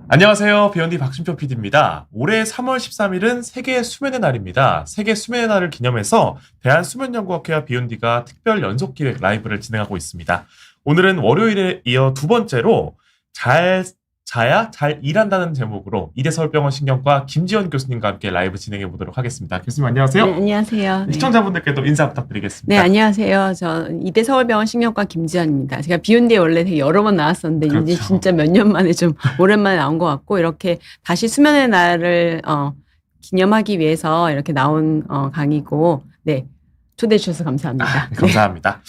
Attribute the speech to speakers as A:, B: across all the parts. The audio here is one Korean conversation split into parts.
A: 안녕하세요. 비욘디 박신표 PD입니다. 올해 3월 13일은 세계 수면의 날입니다. 세계 수면의 날을 기념해서 대한수면연구학회와 비욘디가 특별 연속 기획 라이브를 진행하고 있습니다. 오늘은 월요일에 이어 두 번째로 잘 자야 잘 일한다는 제목으로 이대서울병원 신경과 김지연 교수님과 함께 라이브 진행해 보도록 하겠습니다. 교수님 안녕하세요.
B: 네, 안녕하세요. 네.
A: 시청자분들께도 인사 부탁드리겠습니다.
B: 네, 안녕하세요. 저 이대서울병원 신경과 김지연입니다. 제가 비욘디에 원래 되게 여러 번 나왔었는데
A: 그렇죠.
B: 이제 진짜 몇 년 만에 좀 오랜만에 나온 것 같고 이렇게 다시 수면의 날을 기념하기 위해서 이렇게 나온 강의고 네. 초대해 주셔서 감사합니다.
A: 감사합니다.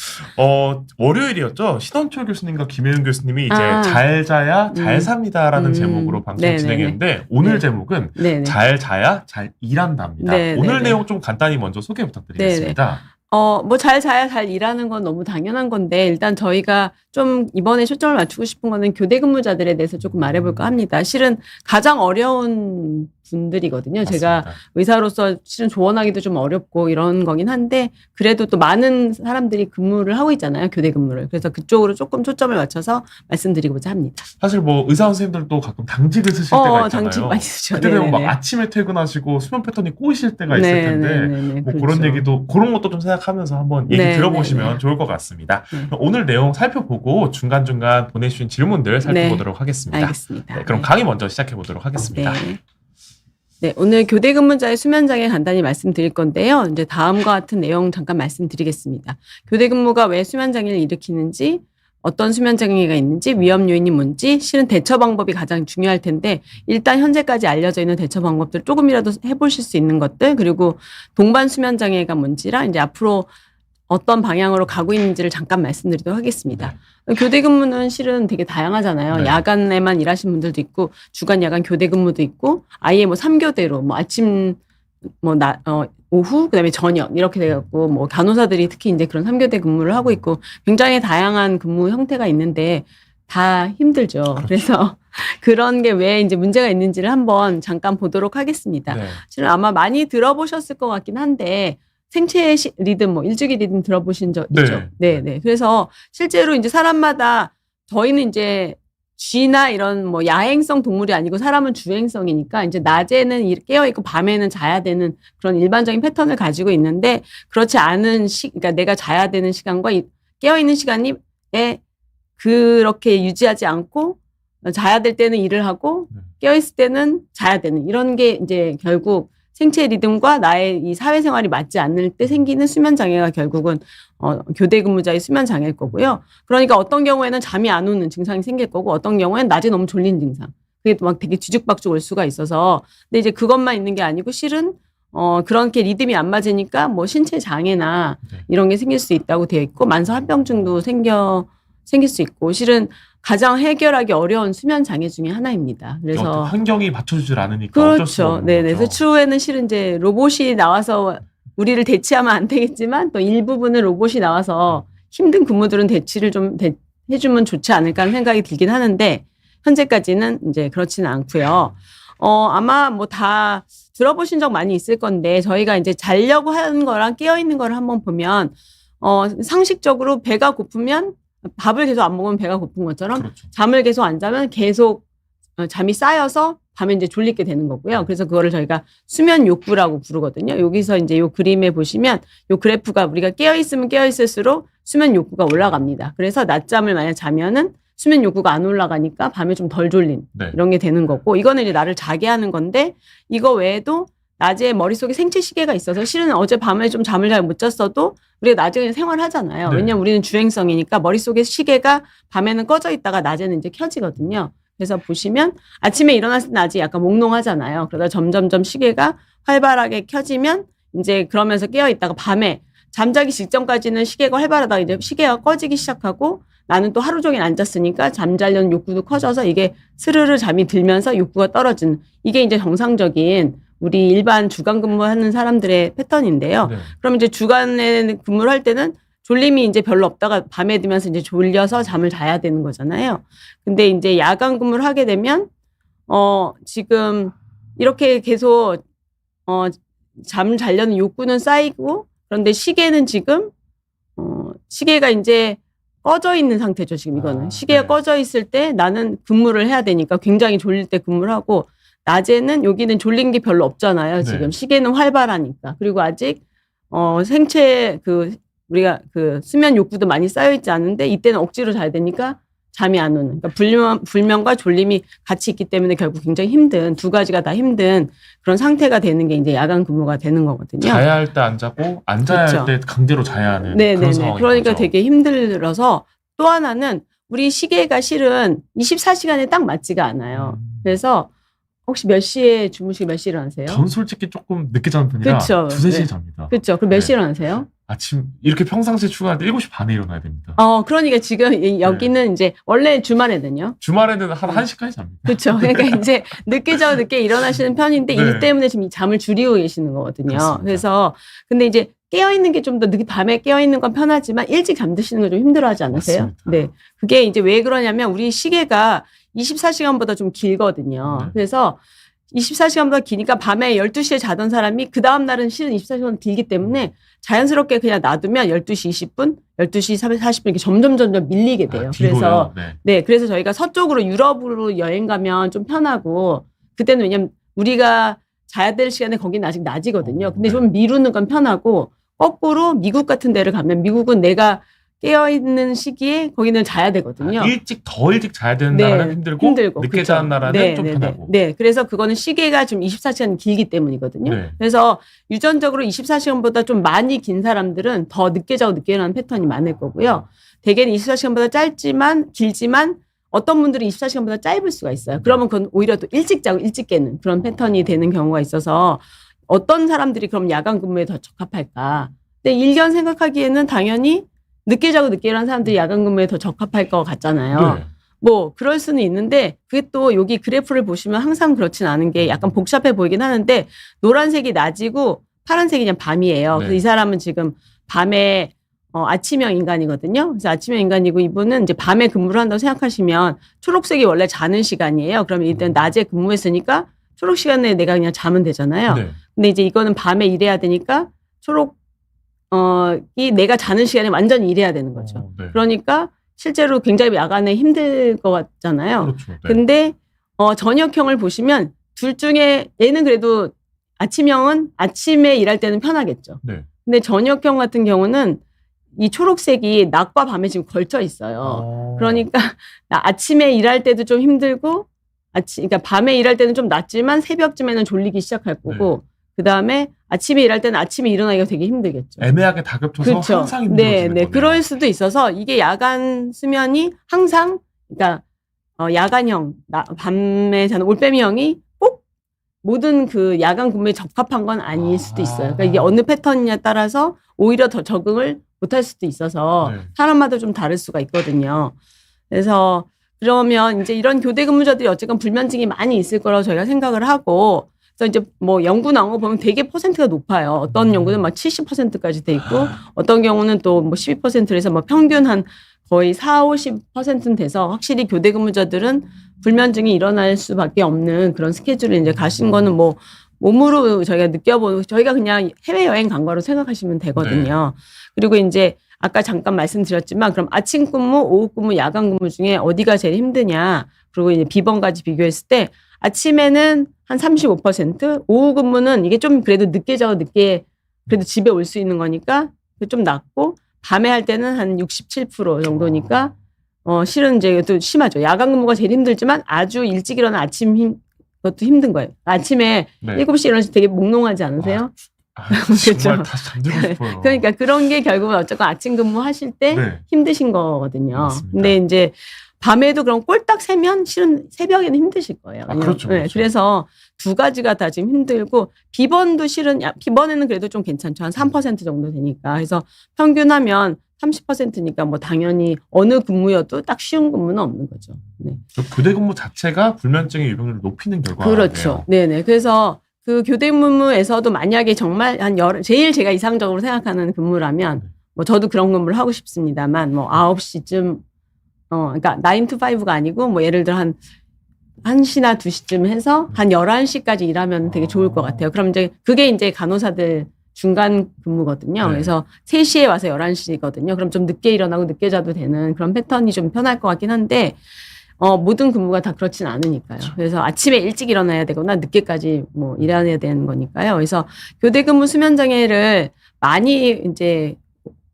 A: 월요일이었죠. 신원철 교수님과 김혜윤 교수님이 이제 잘 자야 잘 삽니다라는 제목으로 방송 진행했는데 오늘 제목은 잘 자야 잘 일한다입니다. 오늘 내용 좀 간단히 먼저 소개 부탁드리겠습니다.
B: 뭐 잘 자야 잘 일하는 건 너무 당연한 건데 일단 저희가 좀 이번에 초점을 맞추고 싶은 거는 교대 근무자들에 대해서 조금 말해볼까 합니다. 실은 가장 어려운 분들이거든요. 맞습니다. 제가 의사로서 실은 조언하기도 좀 어렵고 이런 거긴 한데 그래도 또 많은 사람들이 근무를 하고 있잖아요. 교대 근무를. 그래서 그쪽으로 조금 초점을 맞춰서 말씀드리고자 합니다.
A: 사실 뭐 의사 선생님들도 가끔 당직을 쓰실 때가 있잖아요.
B: 당직 많이 쓰죠.
A: 그때 되면 막 아침에 퇴근하시고 수면 패턴이 꼬이실 때가 있을 텐데 뭐 그렇죠. 그런 얘기도 그런 것도 좀 생각하면서 한번 얘기 들어보시면 좋을 것 같습니다. 오늘 내용 살펴보고 중간중간 보내주신 질문들 살펴보도록 하겠습니다.
B: 알겠습니다.
A: 그럼 강의 먼저 시작해 보도록 하겠습니다.
B: 네, 오늘 교대 근무자의 수면장애 간단히 말씀드릴 건데요. 이제 다음과 같은 내용 잠깐 말씀드리겠습니다. 교대 근무가 왜 수면장애를 일으키는지, 어떤 수면장애가 있는지, 위험 요인이 뭔지, 실은 대처 방법이 가장 중요할 텐데 일단 현재까지 알려져 있는 대처 방법들 조금이라도 해보실 수 있는 것들, 그리고 동반 수면장애가 뭔지랑 이제 앞으로 어떤 방향으로 가고 있는지를 잠깐 말씀드리도록 하겠습니다. 교대 근무는 실은 되게 다양하잖아요. 야간에만 일하시는 분들도 있고 주간 야간 교대 근무도 있고 아예 뭐 3교대로 뭐 아침 오후 그다음에 저녁 이렇게 돼 갖고 뭐 간호사들이 특히 이제 그런 3교대 근무를 하고 있고 굉장히 다양한 근무 형태가 있는데 다 힘들죠. 그렇죠. 그래서 그런 게 왜 이제 문제가 있는지를 한번 잠깐 보도록 하겠습니다. 실은 아마 많이 들어보셨을 것 같긴 한데 생체 리듬, 뭐 일주기 리듬 들어보신 적 있죠? 네. 그래서 실제로 이제 사람마다 저희는 이제 쥐나 이런 뭐 야행성 동물이 아니고 사람은 주행성이니까 이제 낮에는 깨어 있고 밤에는 자야 되는 그런 일반적인 패턴을 가지고 있는데 그렇지 않은 그러니까 내가 자야 되는 시간과 깨어 있는 시간이 그렇게 유지하지 않고 자야 될 때는 일을 하고 깨어 있을 때는 자야 되는 이런 게 이제 결국 생체 리듬과 나의 이 사회생활이 맞지 않을 때 생기는 수면장애가 결국은 교대 근무자의 수면장애일 거고요. 그러니까 어떤 경우에는 잠이 안 오는 증상이 생길 거고 어떤 경우에는 낮에 너무 졸린 증상. 그게 또 막 되게 뒤죽박죽 올 수가 있어서 근데 이제 그것만 있는 게 아니고 실은 그렇게 리듬이 안 맞으니까 뭐 신체 장애나 이런 게 생길 수 있다고 되어 있고 만성 합병증도 생길 수 있고 실은 가장 해결하기 어려운 수면 장애 중에 하나입니다. 그래서
A: 환경이 받쳐주질 않으니까
B: 그렇죠.
A: 어쩔 수 없는 거죠.
B: 그래서 추후에는 실은 이제 로봇이 나와서 우리를 대체하면 안 되겠지만 또 일부분은 로봇이 나와서 힘든 근무들은 대치를 좀 해주면 좋지 않을까 하는 생각이 들긴 하는데 현재까지는 이제 그렇지는 않고요. 아마 뭐 다 들어보신 적 많이 있을 건데 저희가 이제 자려고 하는 거랑 깨어 있는 거를 한번 보면 상식적으로 배가 고프면 밥을 계속 안 먹으면 배가 고픈 것처럼 그렇죠. 잠을 계속 안 자면 계속 잠이 쌓여서 밤에 이제 졸리게 되는 거고요. 그래서 그거를 저희가 수면 욕구라고 부르거든요. 여기서 이제 요 그림에 보시면 요 그래프가 우리가 깨어 있으면 깨어 있을수록 수면 욕구가 올라갑니다. 그래서 낮잠을 만약 자면은 수면 욕구가 안 올라가니까 밤에 좀 덜 졸린 이런 게 되는 거고 이거는 이제 나를 자게 하는 건데 이거 외에도 낮에 머릿속에 생체 시계가 있어서 실은 어제 밤에 좀 잠을 잘 못 잤어도 우리가 낮에 그냥 생활하잖아요. 왜냐하면 우리는 주행성이니까 머릿속에 시계가 밤에는 꺼져 있다가 낮에는 이제 켜지거든요. 그래서 보시면 아침에 일어났을 때 아직 약간 몽롱하잖아요. 그러다 점점점 시계가 활발하게 켜지면 이제 그러면서 깨어 있다가 밤에 잠자기 직전까지는 시계가 활발하다가 이제 시계가 꺼지기 시작하고 나는 또 하루 종일 앉았으니까 잠자려는 욕구도 커져서 이게 스르르 잠이 들면서 욕구가 떨어지는 이게 이제 정상적인 우리 일반 주간 근무하는 사람들의 패턴인데요. 그럼 이제 주간에 근무를 할 때는 졸림이 이제 별로 없다가 밤에 들면서 이제 졸려서 잠을 자야 되는 거잖아요. 근데 이제 야간 근무를 하게 되면, 지금 이렇게 계속, 잠을 자려는 욕구는 쌓이고, 그런데 시계는 지금, 시계가 이제 꺼져 있는 상태죠, 지금 이거는. 시계가
A: 네.
B: 꺼져 있을 때 나는 근무를 해야 되니까 굉장히 졸릴 때 근무를 하고 낮에는 여기는 졸린 게 별로 없잖아요, 지금.
A: 네.
B: 시계는 활발하니까. 그리고 아직 생체 우리가 수면 욕구도 많이 쌓여 있지 않은데 이때는 억지로 자야 되니까 잠이 안 오는. 그러니까 불면과 졸림이 같이 있기 때문에 결국 굉장히 힘든 두 가지가 다 힘든 그런 상태가 되는 게 이제 야간 근무가 되는 거거든요.
A: 자야 할 때 안 자고 안 자야
B: 그렇죠.
A: 할 때 강제로 자야 하는
B: 네네네.
A: 그런 상황인
B: 그러니까
A: 거죠.
B: 되게 힘들어서 또 하나는 우리 시계가 실은 24시간에 딱 맞지가 않아요. 그래서 혹시 몇 시에 주무시고 몇 시에 일어나세요?
A: 전 솔직히 조금 늦게 자는 편이라
B: 그쵸.
A: 두세 시에
B: 네.
A: 잡니다.
B: 그렇죠. 그럼 몇
A: 네.
B: 시에 일어나세요?
A: 아침 이렇게 평상시에 출근할 때 7시 반에 일어나야 됩니다.
B: 그러니까 지금 여기는 이제 원래 주말에는요.
A: 주말에는 한 1시까지 잡니다.
B: 그렇죠. 그러니까 이제 늦게 자고 늦게 일어나시는 편인데
A: 네.
B: 일 때문에 지금 이 잠을 줄이고 계시는 거거든요.
A: 그렇습니다.
B: 그래서 근데 이제 깨어 있는 게 좀 더 늦게 밤에 깨어 있는 건 편하지만 일찍 잠드시는 거 좀 힘들어하지 않으세요?
A: 맞습니다.
B: 네. 그게 이제 왜 그러냐면 우리 시계가 24시간보다 좀 길거든요.
A: 네.
B: 그래서 24시간보다 기니까 밤에 12시에 자던 사람이 그 다음 날은 실은 24시간 길기 때문에 자연스럽게 그냥 놔두면 12시 20분, 12시 40분 이렇게 점점 밀리게 돼요. 그래서 네, 그래서 저희가 서쪽으로 유럽으로 여행 가면 좀 편하고 그때는 왜냐면 우리가 자야 될 시간에 거기는 아직 낮이거든요. 근데
A: 네.
B: 좀 미루는 건 편하고 거꾸로 미국 같은 데를 가면 미국은 내가 깨어있는 시기에 거기는 자야 되거든요.
A: 더 일찍 자야 되는 나라는 힘들고 늦게
B: 그쵸.
A: 자는 나라는 좀 편하고.
B: 네, 그래서 그거는 시계가 좀 24시간 길기 때문이거든요.
A: 네.
B: 그래서 유전적으로 24시간보다 좀 많이 긴 사람들은 더 늦게 자고 늦게 일어나는 패턴이 많을 거고요. 대개는 24시간보다 길지만 어떤 분들은 24시간보다 짧을 수가 있어요. 그러면 그건 오히려 또 일찍 자고 일찍 깨는 그런 패턴이 되는 경우가 있어서 어떤 사람들이 그럼 야간 근무에 더 적합할까? 근데 일견 생각하기에는 당연히 늦게 자고 늦게 일어나는 사람들이 야간 근무에 더 적합할 것 같잖아요.
A: 네.
B: 뭐 그럴 수는 있는데 그게 또 여기 그래프를 보시면 항상 그렇진 않은 게 약간 복잡해 보이긴 하는데 노란색이 낮이고 파란색이 그냥 밤이에요.
A: 네.
B: 그래서 이 사람은 지금 밤에 아침형 인간이거든요. 그래서 아침형 인간이고 이분은 이제 밤에 근무를 한다고 생각하시면 초록색이 원래 자는 시간이에요. 그러면 일단 낮에 근무했으니까 초록 시간에 내가 그냥 자면 되잖아요.
A: 네.
B: 근데 이제 이거는 밤에 일해야 되니까 이 내가 자는 시간에 완전히 일해야 되는 거죠.
A: 네.
B: 그러니까 실제로 굉장히 야간에 힘들 것 같잖아요.
A: 그렇죠. 네.
B: 근데 저녁형을 보시면 둘 중에 얘는 그래도 아침형은 아침에 일할 때는 편하겠죠.
A: 네.
B: 근데 저녁형 같은 경우는 이 초록색이 낮과 밤에 지금 걸쳐 있어요. 그러니까 아침에 일할 때도 좀 힘들고 그러니까 밤에 일할 때는 좀 낫지만 새벽쯤에는 졸리기 시작할 거고 그 다음에 아침에 일할 때는 아침에 일어나기가 되게 힘들겠죠.
A: 애매하게 다급해서
B: 그렇죠.
A: 항상 힘들어지는 거네요.
B: 그럴 수도 있어서 이게 야간 수면이 항상 그러니까 야간형 밤에 자는 올빼미형이 꼭 모든 그 야간 근무에 적합한 건 아닐 수도 있어요. 그러니까 이게 어느 패턴이냐에 따라서 오히려 더 적응을 못할 수도 있어서
A: 네.
B: 사람마다 좀 다를 수가 있거든요. 그래서 그러면 이제 이런 교대 근무자들이 어쨌건 불면증이 많이 있을 거라고 저희가 생각을 하고 그래서 이제 뭐 연구 나온 거 보면 되게 퍼센트가 높아요. 어떤 연구는 막 70%까지 돼 있고 어떤 경우는 또 뭐 12%에서 뭐 평균 한 거의 40~50%는 돼서 확실히 교대 근무자들은 불면증이 일어날 수밖에 없는 그런 스케줄을 이제 가신 거는 뭐 몸으로 저희가 느껴보는 저희가 그냥 해외여행 간 거로 생각하시면 되거든요. 그리고 이제 아까 잠깐 말씀드렸지만 그럼 아침 근무, 오후 근무, 야간 근무 중에 어디가 제일 힘드냐 그리고 이제 비번까지 비교했을 때 아침에는 한 35%, 오후 근무는 이게 좀 그래도 늦게 자고 늦게 그래도 집에 올 수 있는 거니까 좀 낮고 밤에 할 때는 한 67% 정도니까 실은 이제 또 심하죠. 야간 근무가 제일 힘들지만 아주 일찍 일어나 그것도 힘든 거예요. 아침에 7시에 일어나서 되게 몽롱하지 않으세요?
A: 정말 다시 잠들고 싶어요.
B: 그러니까 그런 게 결국은 어쨌건 아침 근무 하실 때 힘드신 거거든요.
A: 맞습니다.
B: 근데 이제 밤에도 그럼 꼴딱 새면 실은 새벽에는 힘드실 거예요.
A: 그렇죠.
B: 네, 그래서 두 가지가 다 지금 힘들고 비번도 실은 비번에는 그래도 좀 괜찮죠. 한 3% 정도 되니까. 그래서 평균하면 30%니까 뭐 당연히 어느 근무여도 딱 쉬운 근무는 없는 거죠. 네.
A: 교대 근무 자체가 불면증의 유병률을 높이는 결과예요.
B: 그렇죠. 네네. 그래서 그 교대 근무에서도 만약에 정말 제일 제가 이상적으로 생각하는 근무라면 뭐 저도 그런 근무를 하고 싶습니다만 뭐 9시쯤 그러니까 9 to 5가 아니고 뭐 예를 들어 한 1시나 2시쯤 해서 한 11시까지 일하면 되게 좋을 것 같아요. 그럼 이제 그게 이제 간호사들 중간 근무거든요.
A: 네.
B: 그래서 3시에 와서 11시거든요. 그럼 좀 늦게 일어나고 늦게 자도 되는 그런 패턴이 좀 편할 것 같긴 한데 모든 근무가 다 그렇진 않으니까요. 그래서 아침에 일찍 일어나야 되거나 늦게까지 뭐 일해야 되는 거니까요. 그래서 교대 근무 수면 장애를 많이 이제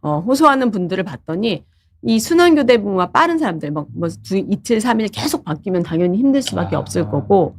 B: 호소하는 분들을 봤더니 이 순환 교대 근무가 빠른 사람들 뭐 이틀 3일 계속 바뀌면 당연히 힘들 수밖에 없을 거고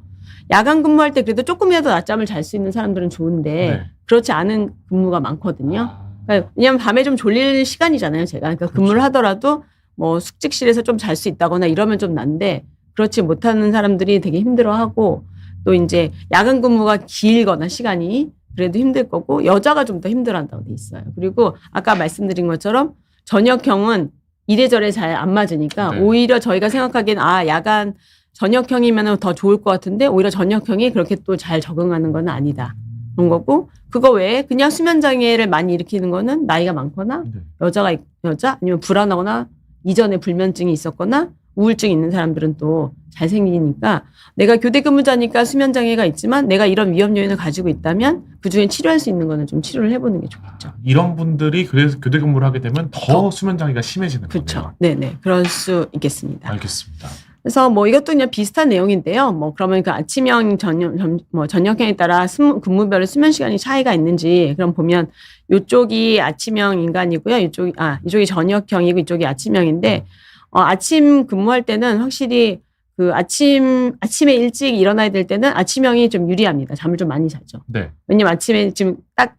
B: 야간 근무할 때 그래도 조금이라도 낮잠을 잘 수 있는 사람들은 좋은데
A: 네.
B: 그렇지 않은 근무가 많거든요. 그러니까 왜냐하면 밤에 좀 졸릴 시간이잖아요, 제가. 그러니까
A: 그렇죠.
B: 근무를 하더라도 뭐 숙직실에서 좀 잘 수 있다거나 이러면 좀 난데 그렇지 못하는 사람들이 되게 힘들어하고 또 이제 야간 근무가 길거나 시간이 그래도 힘들 거고 여자가 좀 더 힘들어한다고 돼 있어요. 그리고 아까 말씀드린 것처럼 저녁형은 이래저래 잘 안 맞으니까
A: 네.
B: 오히려 저희가 생각하기엔 야간 저녁형이면 더 좋을 것 같은데 오히려 저녁형이 그렇게 또 잘 적응하는 건 아니다. 그런 거고 그거 외에 그냥 수면 장애를 많이 일으키는 거는 나이가 많거나
A: 네.
B: 여자 아니면 불안하거나 이전에 불면증이 있었거나 우울증이 있는 사람들은 또 잘 생기니까 내가 교대 근무자니까 수면 장애가 있지만 내가 이런 위험 요인을 가지고 있다면 그중에 치료할 수 있는 거는 좀 치료를 해보는 게 좋겠죠.
A: 이런 분들이 그래서 교대 근무를 하게 되면 더 수면 장애가 심해지는
B: 그렇죠.
A: 거네요.
B: 네네 그럴 수 있겠습니다.
A: 알겠습니다.
B: 그래서 뭐 이것도 그냥 비슷한 내용인데요. 뭐 그러면 그 아침형, 저녁형에 따라 근무별의 수면 시간이 차이가 있는지 그럼 보면 이쪽이 아침형 인간이고요. 이쪽이 저녁형이고 이쪽이 아침형인데 아침 근무할 때는 확실히 그 아침에 일찍 일어나야 될 때는 아침형이 좀 유리합니다. 잠을 좀 많이 자죠.
A: 네.
B: 왜냐면 아침에 지금 딱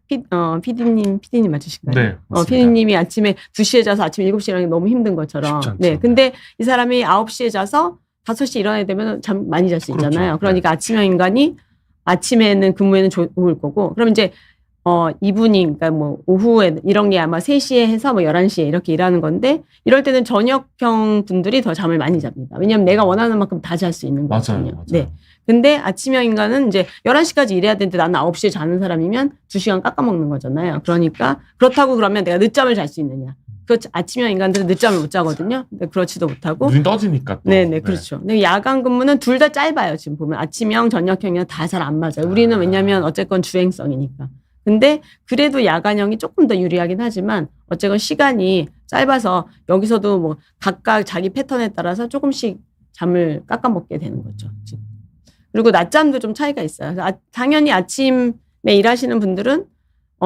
B: PD님 맞으실까요?
A: 네. 맞습니다.
B: PD님이 아침에 2시에 자서 아침 7시에 일어나기 너무 힘든 것처럼.
A: 쉽지 않죠.
B: 네. 근데 이 사람이 9시에 자서 5시에 일어나야 되면 잠 많이 잘 수
A: 그렇죠.
B: 있잖아요. 그러니까
A: 네.
B: 아침형 인간이 아침에는 근무에는 좋을 거고. 그럼 이제 이브닝, 그러니까 뭐 오후에 이런 게 아마 3시에 해서 뭐 11시에 이렇게 일하는 건데 이럴 때는 저녁형 분들이 더 잠을 많이 잡니다. 왜냐하면 내가 원하는 만큼 다 잘 수 있는 거거든요.
A: 맞아요.
B: 네. 근데 아침형 인간은 이제 11시까지 일해야 되는데 나는 9시에 자는 사람이면 2시간 깎아먹는 거잖아요. 그러니까 그렇다고 그러면 내가 늦잠을 잘 수 있느냐. 그렇지. 아침형 인간들은 늦잠을 못 자거든요. 근데 그렇지도 못하고.
A: 눈이 떠지니까 또.
B: 네네, 그렇죠. 근데 야간 근무는 둘 다 짧아요. 지금 보면 아침형, 저녁형이랑 다 잘 안 맞아요. 우리는 왜냐하면 어쨌건 주행성이니까. 근데 그래도 야간형이 조금 더 유리하긴 하지만 어쨌건 시간이 짧아서 여기서도 뭐 각각 자기 패턴에 따라서 조금씩 잠을 깎아먹게 되는 거죠. 지금. 그리고 낮잠도 좀 차이가 있어요. 당연히 아침에 일하시는 분들은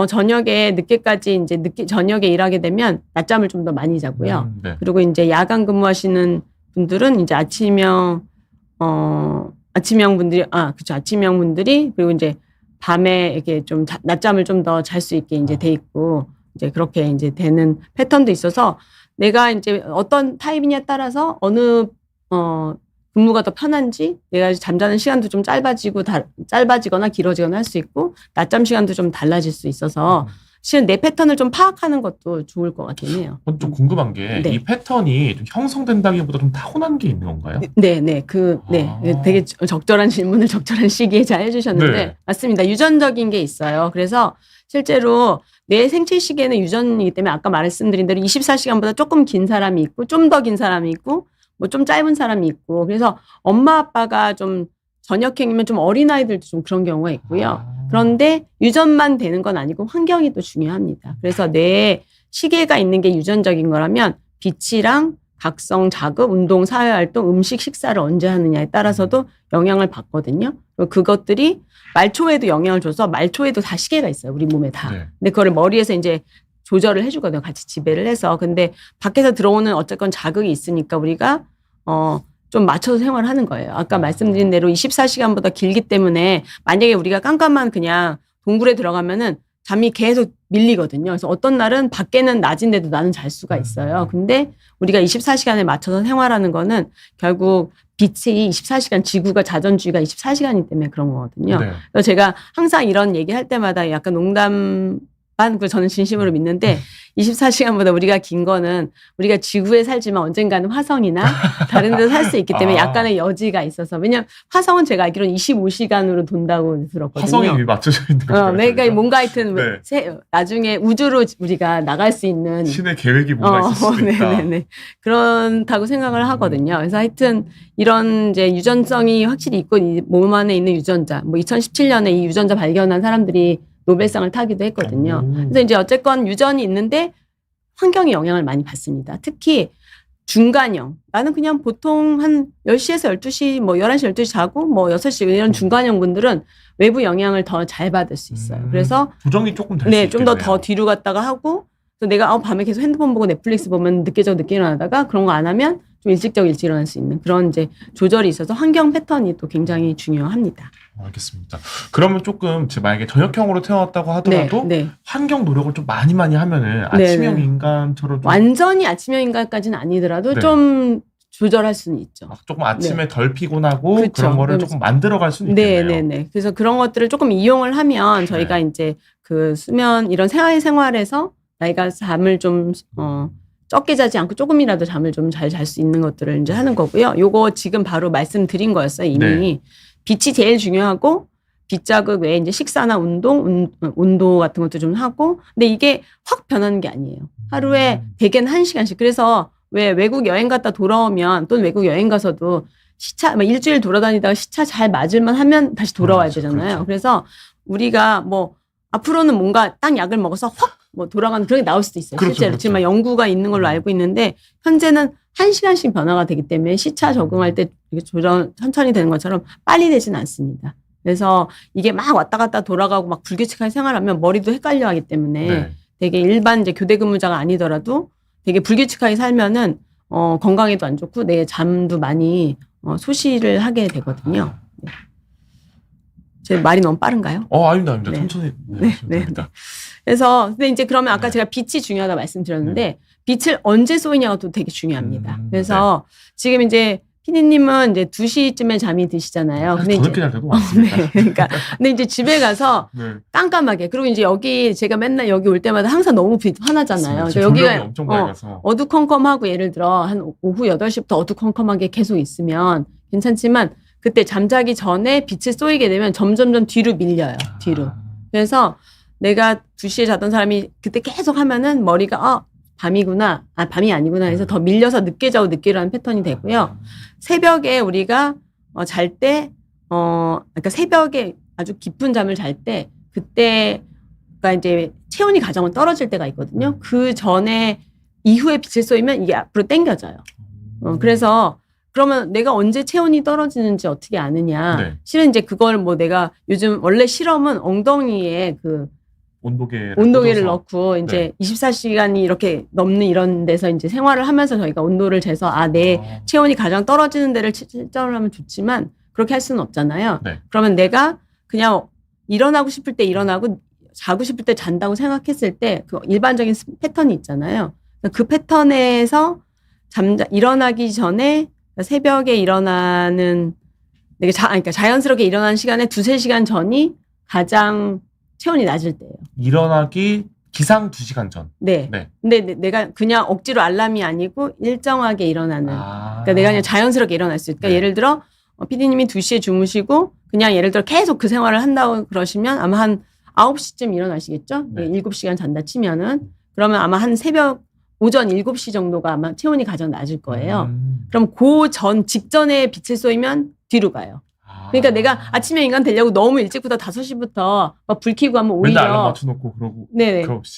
B: 저녁에 늦게까지 이제 저녁에 일하게 되면 낮잠을 좀 더 많이 자고요.
A: 네.
B: 그리고 이제 야간 근무하시는 분들은 이제 아침형 분들이 그렇죠. 아침형 분들이 그리고 이제 밤에 이렇게 좀 낮잠을 좀 더 잘 수 있게 이제 돼 있고 이제 그렇게 이제 되는 패턴도 있어서 내가 이제 어떤 타입이냐에 따라서 어느 근무가 더 편한지 내가 잠자는 시간도 좀 짧아지거나 길어지거나 할 수 있고 낮잠 시간도 좀 달라질 수 있어서 실은 내 패턴을 좀 파악하는 것도 좋을 것 같긴 해요.
A: 좀 궁금한 게 이
B: 네.
A: 패턴이 좀 형성된다기보다 좀 타고난 게 있는 건가요?
B: 네. 되게 적절한 질문을 적절한 시기에 잘 해주셨는데
A: 네.
B: 맞습니다. 유전적인 게 있어요. 그래서 실제로 내 생체 시계는 유전이기 때문에 아까 말씀드린 대로 24시간보다 조금 긴 사람이 있고 좀 더 긴 사람이 있고 뭐 좀 짧은 사람이 있고 그래서 엄마 아빠가 좀 저녁형이면 좀 어린아이들도 좀 그런 경우가 있고요. 그런데 유전만 되는 건 아니고 환경이 또 중요합니다. 그래서 내 시계가 있는 게 유전적인 거라면 빛이랑 각성, 자극, 운동, 사회활동, 음식, 식사를 언제 하느냐에 따라서도 영향을 받거든요. 그리고 그것들이 말초에도 영향을 줘서 말초에도 다 시계가 있어요. 우리 몸에 다.
A: 네.
B: 근데 그거를 머리에서 이제 조절을 해주거든요. 같이 지배를 해서. 근데 밖에서 들어오는 어쨌건 자극이 있으니까 우리가 좀 맞춰서 생활하는 거예요. 아까 말씀드린 대로 24시간보다 길기 때문에 만약에 우리가 깜깜한 그냥 동굴에 들어가면은 잠이 계속 밀리거든요. 그래서 어떤 날은 밖에는 낮인데도 나는 잘 수가 있어요. 근데 우리가 24시간에 맞춰서 생활하는 거는 결국 빛이 24시간, 지구가 자전주의가 24시간이기 때문에 그런 거거든요.
A: 네.
B: 그래서 제가 항상 이런 얘기 할 때마다 약간 농담 그 저는 진심으로 믿는데 24시간보다 우리가 긴 거는 우리가 지구에 살지만 언젠가는 화성이나 다른 데서 살 수 있기 때문에 약간의 여지가 있어서 왜냐면 화성은 제가 알기로는 25시간으로 돈다고 들었거든요.
A: 화성이 이미 맞춰져 있는 거예요.
B: 그러니까 뭔가 하여튼
A: 네.
B: 나중에 우주로 우리가 나갈 수 있는
A: 신의 계획이 뭔가 있을 수도 있다.
B: 네네네. 그렇다고 생각을 하거든요. 그래서 하여튼 이런 이제 유전성이 확실히 있고 이 몸 안에 있는 유전자, 뭐 2017년에 이 유전자 발견한 사람들이 노벨상을 타기도 했거든요. 그래서 이제 어쨌건 유전이 있는데 환경의 영향을 많이 받습니다. 특히 중간형. 나는 그냥 보통 한 10시에서 12시, 뭐 11시, 12시 자고 뭐 6시 이런 중간형 분들은 외부 영향을 더 잘 받을 수 있어요. 그래서
A: 조정이 조금 될 수
B: 네,
A: 있겠네요.
B: 좀 더 뒤로 갔다가 하고 또 내가 밤에 계속 핸드폰 보고 넷플릭스 보면 늦게 자고 늦게 일어나다가 그런 거 안 하면 좀 일찍 자고 일찍 일어날 수 있는 그런 이제 조절이 있어서 환경 패턴이 또 굉장히 중요합니다.
A: 알겠습니다. 그러면 조금 만약에 저녁형으로 태어났다고 하더라도 환경 노력을 좀 많이 하면은 아침형 인간처럼 좀
B: 완전히 아침형 인간까지는 아니더라도 좀 조절할 수는 있죠.
A: 조금 아침에 덜 피곤하고 그렇죠. 그런 거를 조금 만들어갈 수는 있겠네요.
B: 네. 그래서 그런 것들을 조금 이용을 하면 저희가 이제 그 수면 이런 생활에서 나이가 잠을 좀 적게 자지 않고 조금이라도 잠을 좀 잘 잘 수 있는 것들을 이제 하는 거고요. 요거 지금 바로 말씀드린 거였어요. 이미 빛이 제일 중요하고 빛 자극 외에 이제 식사나 온도 같은 것도 좀 하고 근데 이게 확 변하는 게 아니에요. 하루에 대개는 1시간씩. 그래서 왜 외국 여행 갔다 돌아오면 또는 외국 여행 가서도 시차 일주일 돌아다니다가 시차 잘 맞을만 하면 다시 돌아와야 되잖아요.
A: 그렇죠.
B: 그래서 우리가 뭐 앞으로는 뭔가 딱 약을 먹어서 확 뭐 돌아가는 그런 게 나올 수도 있어요.
A: 그렇죠,
B: 실제로. 지금 연구가 있는 걸로 알고 있는데 현재는 1시간씩 변화가 되기 때문에 시차 적응할 때 이게 조정 천천히 되는 것처럼 빨리 되진 않습니다. 그래서 이게 막 왔다 갔다 돌아가고 막 불규칙하게 생활하면 머리도 헷갈려 하기 때문에 되게 일반 이제 교대 근무자가 아니더라도 되게 불규칙하게 살면은 건강에도 안 좋고 내 잠도 많이 소실을 하게 되거든요. 네. 제 말이 너무 빠른가요?
A: 아닙니다. 천천히.
B: 네. 그래서 근데 이제 그러면 아까 제가 빛이 중요하다 말씀드렸는데 빛을 언제 쏘이냐가 또 되게 중요합니다. 그래서 지금 이제 피디님은 이제 2시쯤에 잠이 드시잖아요.
A: 근데 저녁에 잘 때도 많습니다.
B: 그러니까 근데 이제 집에 가서 깜깜하게 그리고 이제 여기 제가 맨날 여기 올 때마다 항상 너무 화나잖아요. 그러니까 여기가
A: 엄청 밝아서
B: 어두컴컴하고 예를 들어 한 오후 8시부터 어두컴컴하게 계속 있으면 괜찮지만 그때 잠자기 전에 빛을 쏘이게 되면 점점점 뒤로 밀려요. 뒤로. 그래서 내가 2시에 자던 사람이 그때 계속 하면은 머리가 밤이구나. 밤이 아니구나 해서 더 밀려서 늦게 자고 늦게 일어나는 패턴이 되고요. 새벽에 우리가 잘 때 그러니까 새벽에 아주 깊은 잠을 잘 때 그때가 이제 체온이 가장 떨어질 때가 있거든요. 그 전에 이후에 빛을 쏘이면 이게 앞으로 당겨져요. 그래서 그러면 내가 언제 체온이 떨어지는지 어떻게 아느냐. 실은 이제 그걸 뭐 내가 요즘 원래 실험은 엉덩이에 그 온도계를 넣고 이제 24시간이 이렇게 넘는 이런 데서 이제 생활을 하면서 저희가 온도를 재서 내 체온이 가장 떨어지는 데를 측정을 하면 좋지만 그렇게 할 수는 없잖아요. 그러면 내가 그냥 일어나고 싶을 때 일어나고 자고 싶을 때 잔다고 생각했을 때 그 일반적인 패턴이 있잖아요. 그 패턴에서 일어나기 전에 새벽에 일어나는 그러니까 자연스럽게 일어나는 시간에 2-3시간 전이 가장 체온이 낮을 때예요.
A: 일어나기 기상 2시간 전.
B: 네. 근데 내가 그냥 억지로 알람이 아니고 일정하게 일어나는. 그러니까 내가 그냥 자연스럽게 일어날 수 있으니까 예를 들어 PD님이 2시에 주무시고 그냥 예를 들어 계속 그 생활을 한다고 그러시면 아마 한 9시쯤 일어나시겠죠? 7시간 잔다 치면은 그러면 아마 한 새벽 오전 7시 정도가 아마 체온이 가장 낮을 거예요. 그럼 그 직전에 빛을 쏘이면 뒤로 가요. 그러니까 내가 아침에 인간 되려고 너무 일찍부터 5시부터 막 불 켜고 하면 오히려
A: 맨날 알람 맞춰놓고 그러고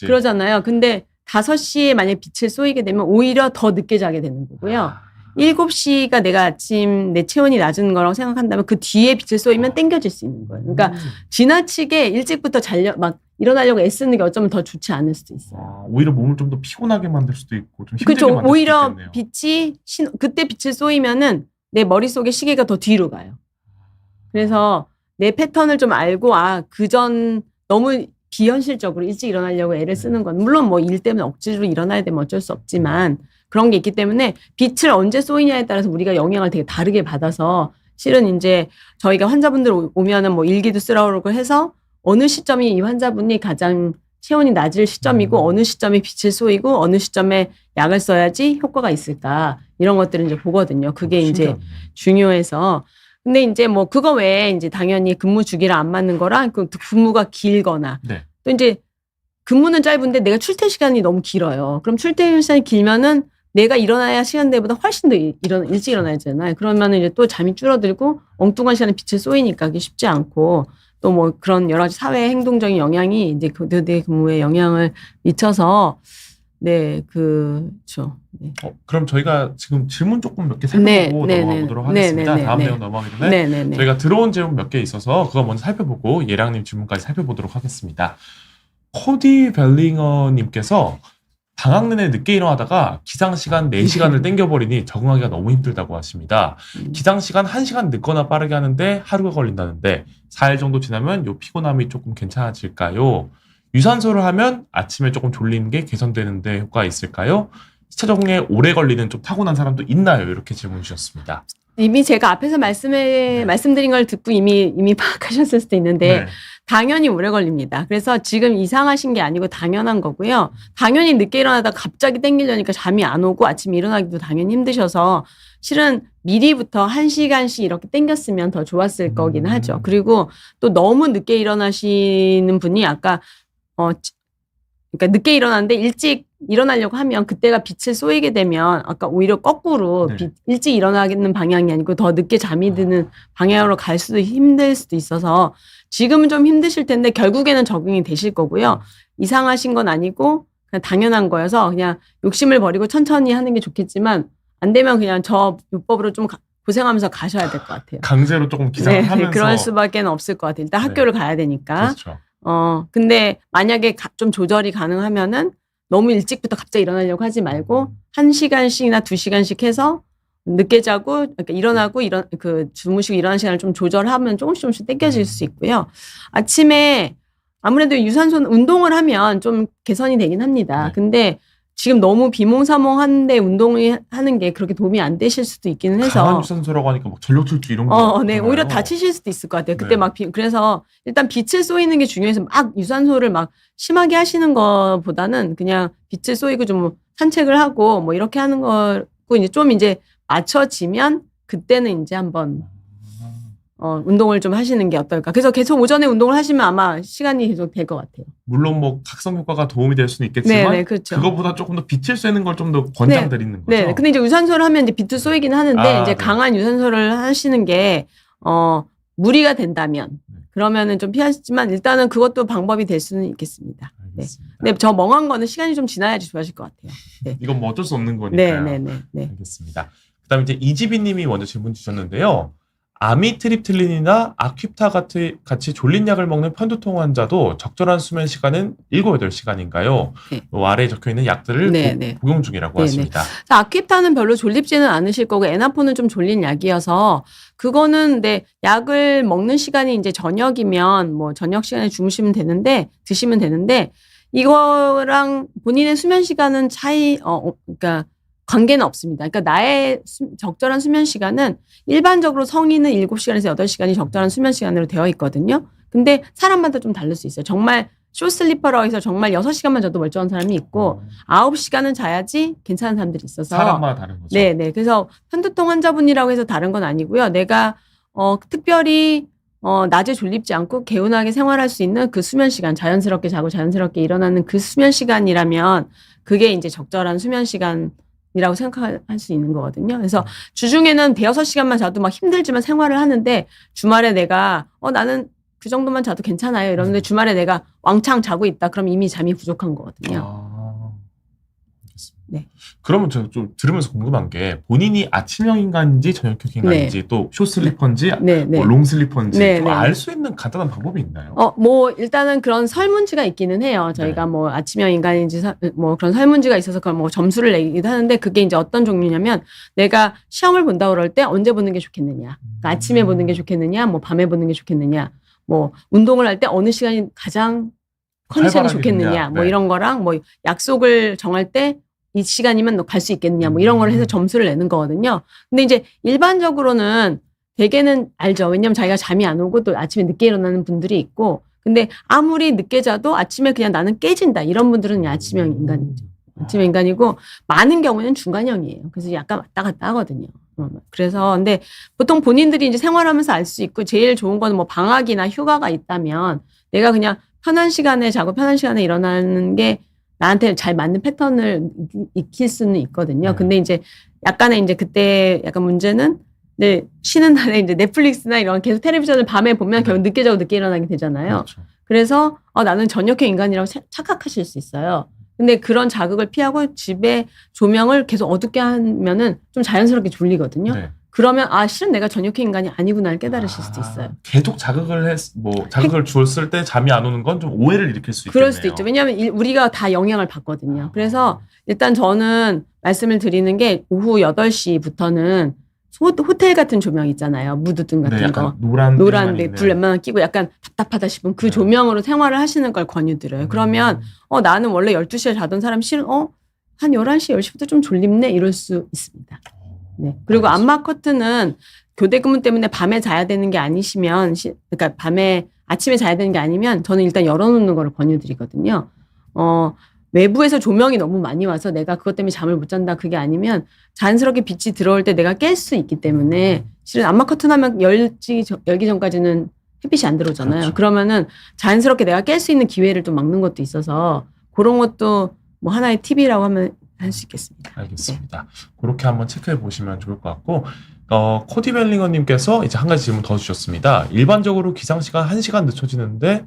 B: 그러잖아요. 근데 5시에 만약에 빛을 쏘이게 되면 오히려 더 늦게 자게 되는 거고요. 7시가 내가 아침 내 체온이 낮은 거라고 생각한다면 그 뒤에 빛을 쏘이면 땡겨질 수 있는 거예요. 그러니까 지나치게 일찍부터 막 일어나려고 애쓰는 게 어쩌면 더 좋지 않을 수도 있어요.
A: 오히려 몸을 좀 더 피곤하게 만들 수도 있고 좀 힘들게 만들
B: 오히려
A: 수도 있겠네요.
B: 그때 빛을 쏘이면은 내 머릿속에 시계가 더 뒤로 가요. 그래서 내 패턴을 좀 알고 그전 너무 비현실적으로 일찍 일어나려고 애를 쓰는 건 물론 뭐 일 때문에 억지로 일어나야 되면 어쩔 수 없지만 그런 게 있기 때문에 빛을 언제 쏘이냐에 따라서 우리가 영향을 되게 다르게 받아서 실은 이제 저희가 환자분들 오면은 뭐 일기도 쓰라고 해서 어느 시점이 이 환자분이 가장 체온이 낮을 시점이고 어느 시점에 빛을 쏘이고 어느 시점에 약을 써야지 효과가 있을까 이런 것들을 이제 보거든요. 그게 이제 중요해서 근데 이제 뭐 그거 외에 이제 당연히 근무 주기를 안 맞는 거랑 그 근무가 길거나 또 이제 근무는 짧은데 내가 출퇴 시간이 너무 길어요. 그럼 출퇴 시간이 길면은 내가 일어나야 시간대보다 훨씬 더 일찍 일어나야 되잖아요. 그러면은 이제 또 잠이 줄어들고 엉뚱한 시간에 빛을 쏘이니까 그게 쉽지 않고 또 뭐 그런 여러 가지 사회 행동적인 영향이 이제 교대 근무에 영향을 미쳐서 네, 그렇죠. 네.
A: 그럼 저희가 지금 질문 조금 몇 개 살펴보고 넘어가 보도록 하겠습니다. 다음 내용 넘어가기 전에 저희가 들어온 질문 몇 개 있어서 그거 먼저 살펴보고 예랑님 질문까지 살펴보도록 하겠습니다. 코디 벨링어님께서 방학 내내 늦게 일어나다가 기상시간 4시간을 땡겨버리니 적응하기가 너무 힘들다고 하십니다. 기상시간 1시간 늦거나 빠르게 하는데 하루가 걸린다는데 4일 정도 지나면 요 피곤함이 조금 괜찮아질까요? 유산소를 하면 아침에 조금 졸리는 게 개선되는데 효과가 있을까요? 시차 적응에 오래 걸리는 좀 타고난 사람도 있나요? 이렇게 질문 주셨습니다.
B: 이미 제가 앞에서 말씀드린 걸 듣고 이미 파악하셨을 수도 있는데 당연히 오래 걸립니다. 그래서 지금 이상하신 게 아니고 당연한 거고요. 당연히 늦게 일어나다가 갑자기 땡기려니까 잠이 안 오고 아침에 일어나기도 당연히 힘드셔서 실은 미리부터 1시간씩 이렇게 땡겼으면 더 좋았을 거긴 하죠. 그리고 또 너무 늦게 일어나시는 분이 아까 그러니까 늦게 일어나는데 일찍 일어나려고 하면 그때가 빛을 쏘이게 되면 아까 오히려 거꾸로 일찍 일어나는 방향이 아니고 더 늦게 잠이 드는 방향으로 갈 수도 힘들 수도 있어서 지금은 좀 힘드실 텐데 결국에는 적응이 되실 거고요. 이상하신 건 아니고 그냥 당연한 거여서 그냥 욕심을 버리고 천천히 하는 게 좋겠지만 안 되면 그냥 저 요법으로 좀 고생하면서 가셔야 될 것 같아요.
A: 강제로 조금 기상을 하면서.
B: 그럴 수밖에 없을 것 같아요. 일단 학교를 가야 되니까.
A: 그렇죠.
B: 근데 만약에 좀 조절이 가능하면은 너무 일찍부터 갑자기 일어나려고 하지 말고 1시간씩이나 2시간씩 해서 늦게 자고 그러니까 일어나고 주무시고 일어나는 시간을 좀 조절하면 조금씩 땡겨질 수 있고요. 아침에 아무래도 유산소 운동을 하면 좀 개선이 되긴 합니다. 근데 지금 너무 비몽사몽한데 운동을 하는 게 그렇게 도움이 안 되실 수도 있기는 해서.
A: 강한 유산소라고 하니까 막 전력 질주 이런 거.
B: 네, 오히려 다치실 수도 있을 것 같아요. 그때 그래서 일단 빛을 쏘이는 게 중요해서 막 유산소를 막 심하게 하시는 것보다는 그냥 빛을 쏘이고 좀 산책을 하고 뭐 이렇게 하는 거고 이제 좀 이제 맞춰지면 그때는 이제 한번 운동을 좀 하시는 게 어떨까. 그래서 계속 오전에 운동을 하시면 아마 시간이 계속 될 것 같아요. 물론
A: 뭐 각성 효과가 도움이 될 수는 있겠지만
B: 그렇죠.
A: 그거보다 조금 더 빛을 쐬는 걸 좀 더 권장드리는 거죠.
B: 네. 근데 이제 유산소를 하면 이제 빛을 쏘이긴 하는데 이제 강한 유산소를 하시는 게 무리가 된다면 그러면은 좀 피하시지만 일단은 그것도 방법이 될 수는 있겠습니다.
A: 알겠습니다.
B: 근데 저 멍한 거는 시간이 좀 지나야지 좋아하실 것 같아요.
A: 이건 뭐 어쩔 수 없는 거니까요.
B: 네.
A: 알겠습니다. 그다음에 이제 이지빈님이 먼저 질문 주셨는데요. 아미트립틸린이나 아퀴프타 같이 졸린 약을 먹는 편두통 환자도 적절한 수면 시간은 7, 8시간인가요? 아래에 적혀있는 약들을 복용 중이라고 하십니다.
B: 아퀴프타는 별로 졸립지는 않으실 거고 에나포는 좀 졸린 약이어서 그거는 약을 먹는 시간이 이제 저녁이면 뭐 저녁 시간에 드시면 되는데 이거랑 본인의 수면 시간은 그러니까 관계는 없습니다. 그러니까 나의 적절한 수면 시간은 일반적으로 성인은 7시간에서 8시간이 적절한 수면 시간으로 되어 있거든요. 근데 사람마다 좀 다를 수 있어요. 정말 숏슬리퍼라고 해서 정말 6시간만 자도 멀쩡한 사람이 있고 9시간은 자야지 괜찮은 사람들이 있어서
A: 사람마다 다른 거죠.
B: 네. 그래서 편두통 환자분이라고 해서 다른 건 아니고요. 내가 특별히 낮에 졸립지 않고 개운하게 생활할 수 있는 그 수면 시간, 자연스럽게 자고 자연스럽게 일어나는 그 수면 시간이라면 그게 이제 적절한 수면 시간 이라고 생각할 수 있는 거거든요. 그래서 주중에는 5-6시간만 자도 막 힘들지만 생활을 하는데 주말에 내가 나는 그 정도만 자도 괜찮아요. 이러는데 주말에 내가 왕창 자고 있다. 그럼 이미 잠이 부족한 거거든요.
A: 네. 그러면 저 좀 들으면서 궁금한 게 본인이 아침형 인간인지 저녁형 인간인지 또 숏슬리퍼인지 뭐 롱슬리퍼인지 좀 알 수 있는 간단한 방법이 있나요?
B: 뭐 일단은 그런 설문지가 있기는 해요. 저희가 뭐 아침형 인간인지 뭐 그런 설문지가 있어서 그걸 뭐 점수를 내기도 하는데 그게 이제 어떤 종류냐면 내가 시험을 본다 그럴 때 언제 보는 게 좋겠느냐. 그러니까 아침에 보는 게 좋겠느냐, 뭐 밤에 보는 게 좋겠느냐, 뭐 운동을 할 때 어느 시간이 가장 컨디션이 좋겠느냐, 뭐 이런 거랑 뭐 약속을 정할 때 이 시간이면 너 갈 수 있겠느냐 뭐 이런 걸 해서 점수를 내는 거거든요. 근데 이제 일반적으로는 대개는 알죠. 왜냐면 자기가 잠이 안 오고 또 아침에 늦게 일어나는 분들이 있고 근데 아무리 늦게 자도 아침에 그냥 나는 깨진다. 이런 분들은 아침형 인간이죠. 아침형 인간이고 많은 경우는 중간형이에요. 그래서 약간 왔다 갔다 하거든요. 그래서 근데 보통 본인들이 이제 생활하면서 알 수 있고 제일 좋은 거는 뭐 방학이나 휴가가 있다면 내가 그냥 편한 시간에 자고 편한 시간에 일어나는 게 나한테 잘 맞는 패턴을 익힐 수는 있거든요. 근데 이제 약간의 이제 그때 약간 문제는 이제 쉬는 날에 이제 넷플릭스나 이런 계속 텔레비전을 밤에 보면
A: 네.
B: 결국 늦게 자고 늦게 일어나게 되잖아요.
A: 그렇죠.
B: 그래서 나는 저녁형 인간이라고 착각하실 수 있어요. 근데 그런 자극을 피하고 집에 조명을 계속 어둡게 하면은 좀 자연스럽게 졸리거든요.
A: 네.
B: 그러면 실은 내가 저녁형 인간이 아니구나를 깨달으실 수도 있어요.
A: 계속 자극을 줬을 때 잠이 안 오는 건 좀 오해를 일으킬 수 있겠네요.
B: 그럴 수도 있죠. 왜냐하면 우리가 다 영향을 받거든요. 그래서 일단 저는 말씀을 드리는 게 오후 8시부터는 호텔 같은 조명 있잖아요. 무드등 같은
A: 네, 약간
B: 거.
A: 노란
B: 불 웬만하면 끼고 약간 답답하다 싶으면 그
A: 네.
B: 조명으로 생활을 하시는 걸 권유드려요. 그러면 나는 원래 12시에 자던 사람 실은 한 11시, 10시부터 좀 졸립네 이럴 수 있습니다. 네. 그리고
A: 알겠습니다.
B: 암막 커튼은 교대 근무 때문에 밤에 자야 되는 게 아니시면 그러니까 아침에 자야 되는 게 아니면 저는 일단 열어놓는 거를 권유드리거든요. 외부에서 조명이 너무 많이 와서 내가 그것 때문에 잠을 못 잔다 그게 아니면 자연스럽게 빛이 들어올 때 내가 깰 수 있기 때문에 실은 암막 커튼 하면 열기 전까지는 햇빛이 안 들어오잖아요.
A: 그렇죠.
B: 그러면은 자연스럽게 내가 깰 수 있는 기회를 좀 막는 것도 있어서 그런 것도 뭐 하나의 팁이라고 하면 할 수 있겠습니다.
A: 알겠습니다. 그렇게 한번 체크해 보시면 좋을 것 같고 코디 벨링어님께서 이제 한 가지 질문 더 주셨습니다. 일반적으로 기상 시간 1시간 늦춰지는데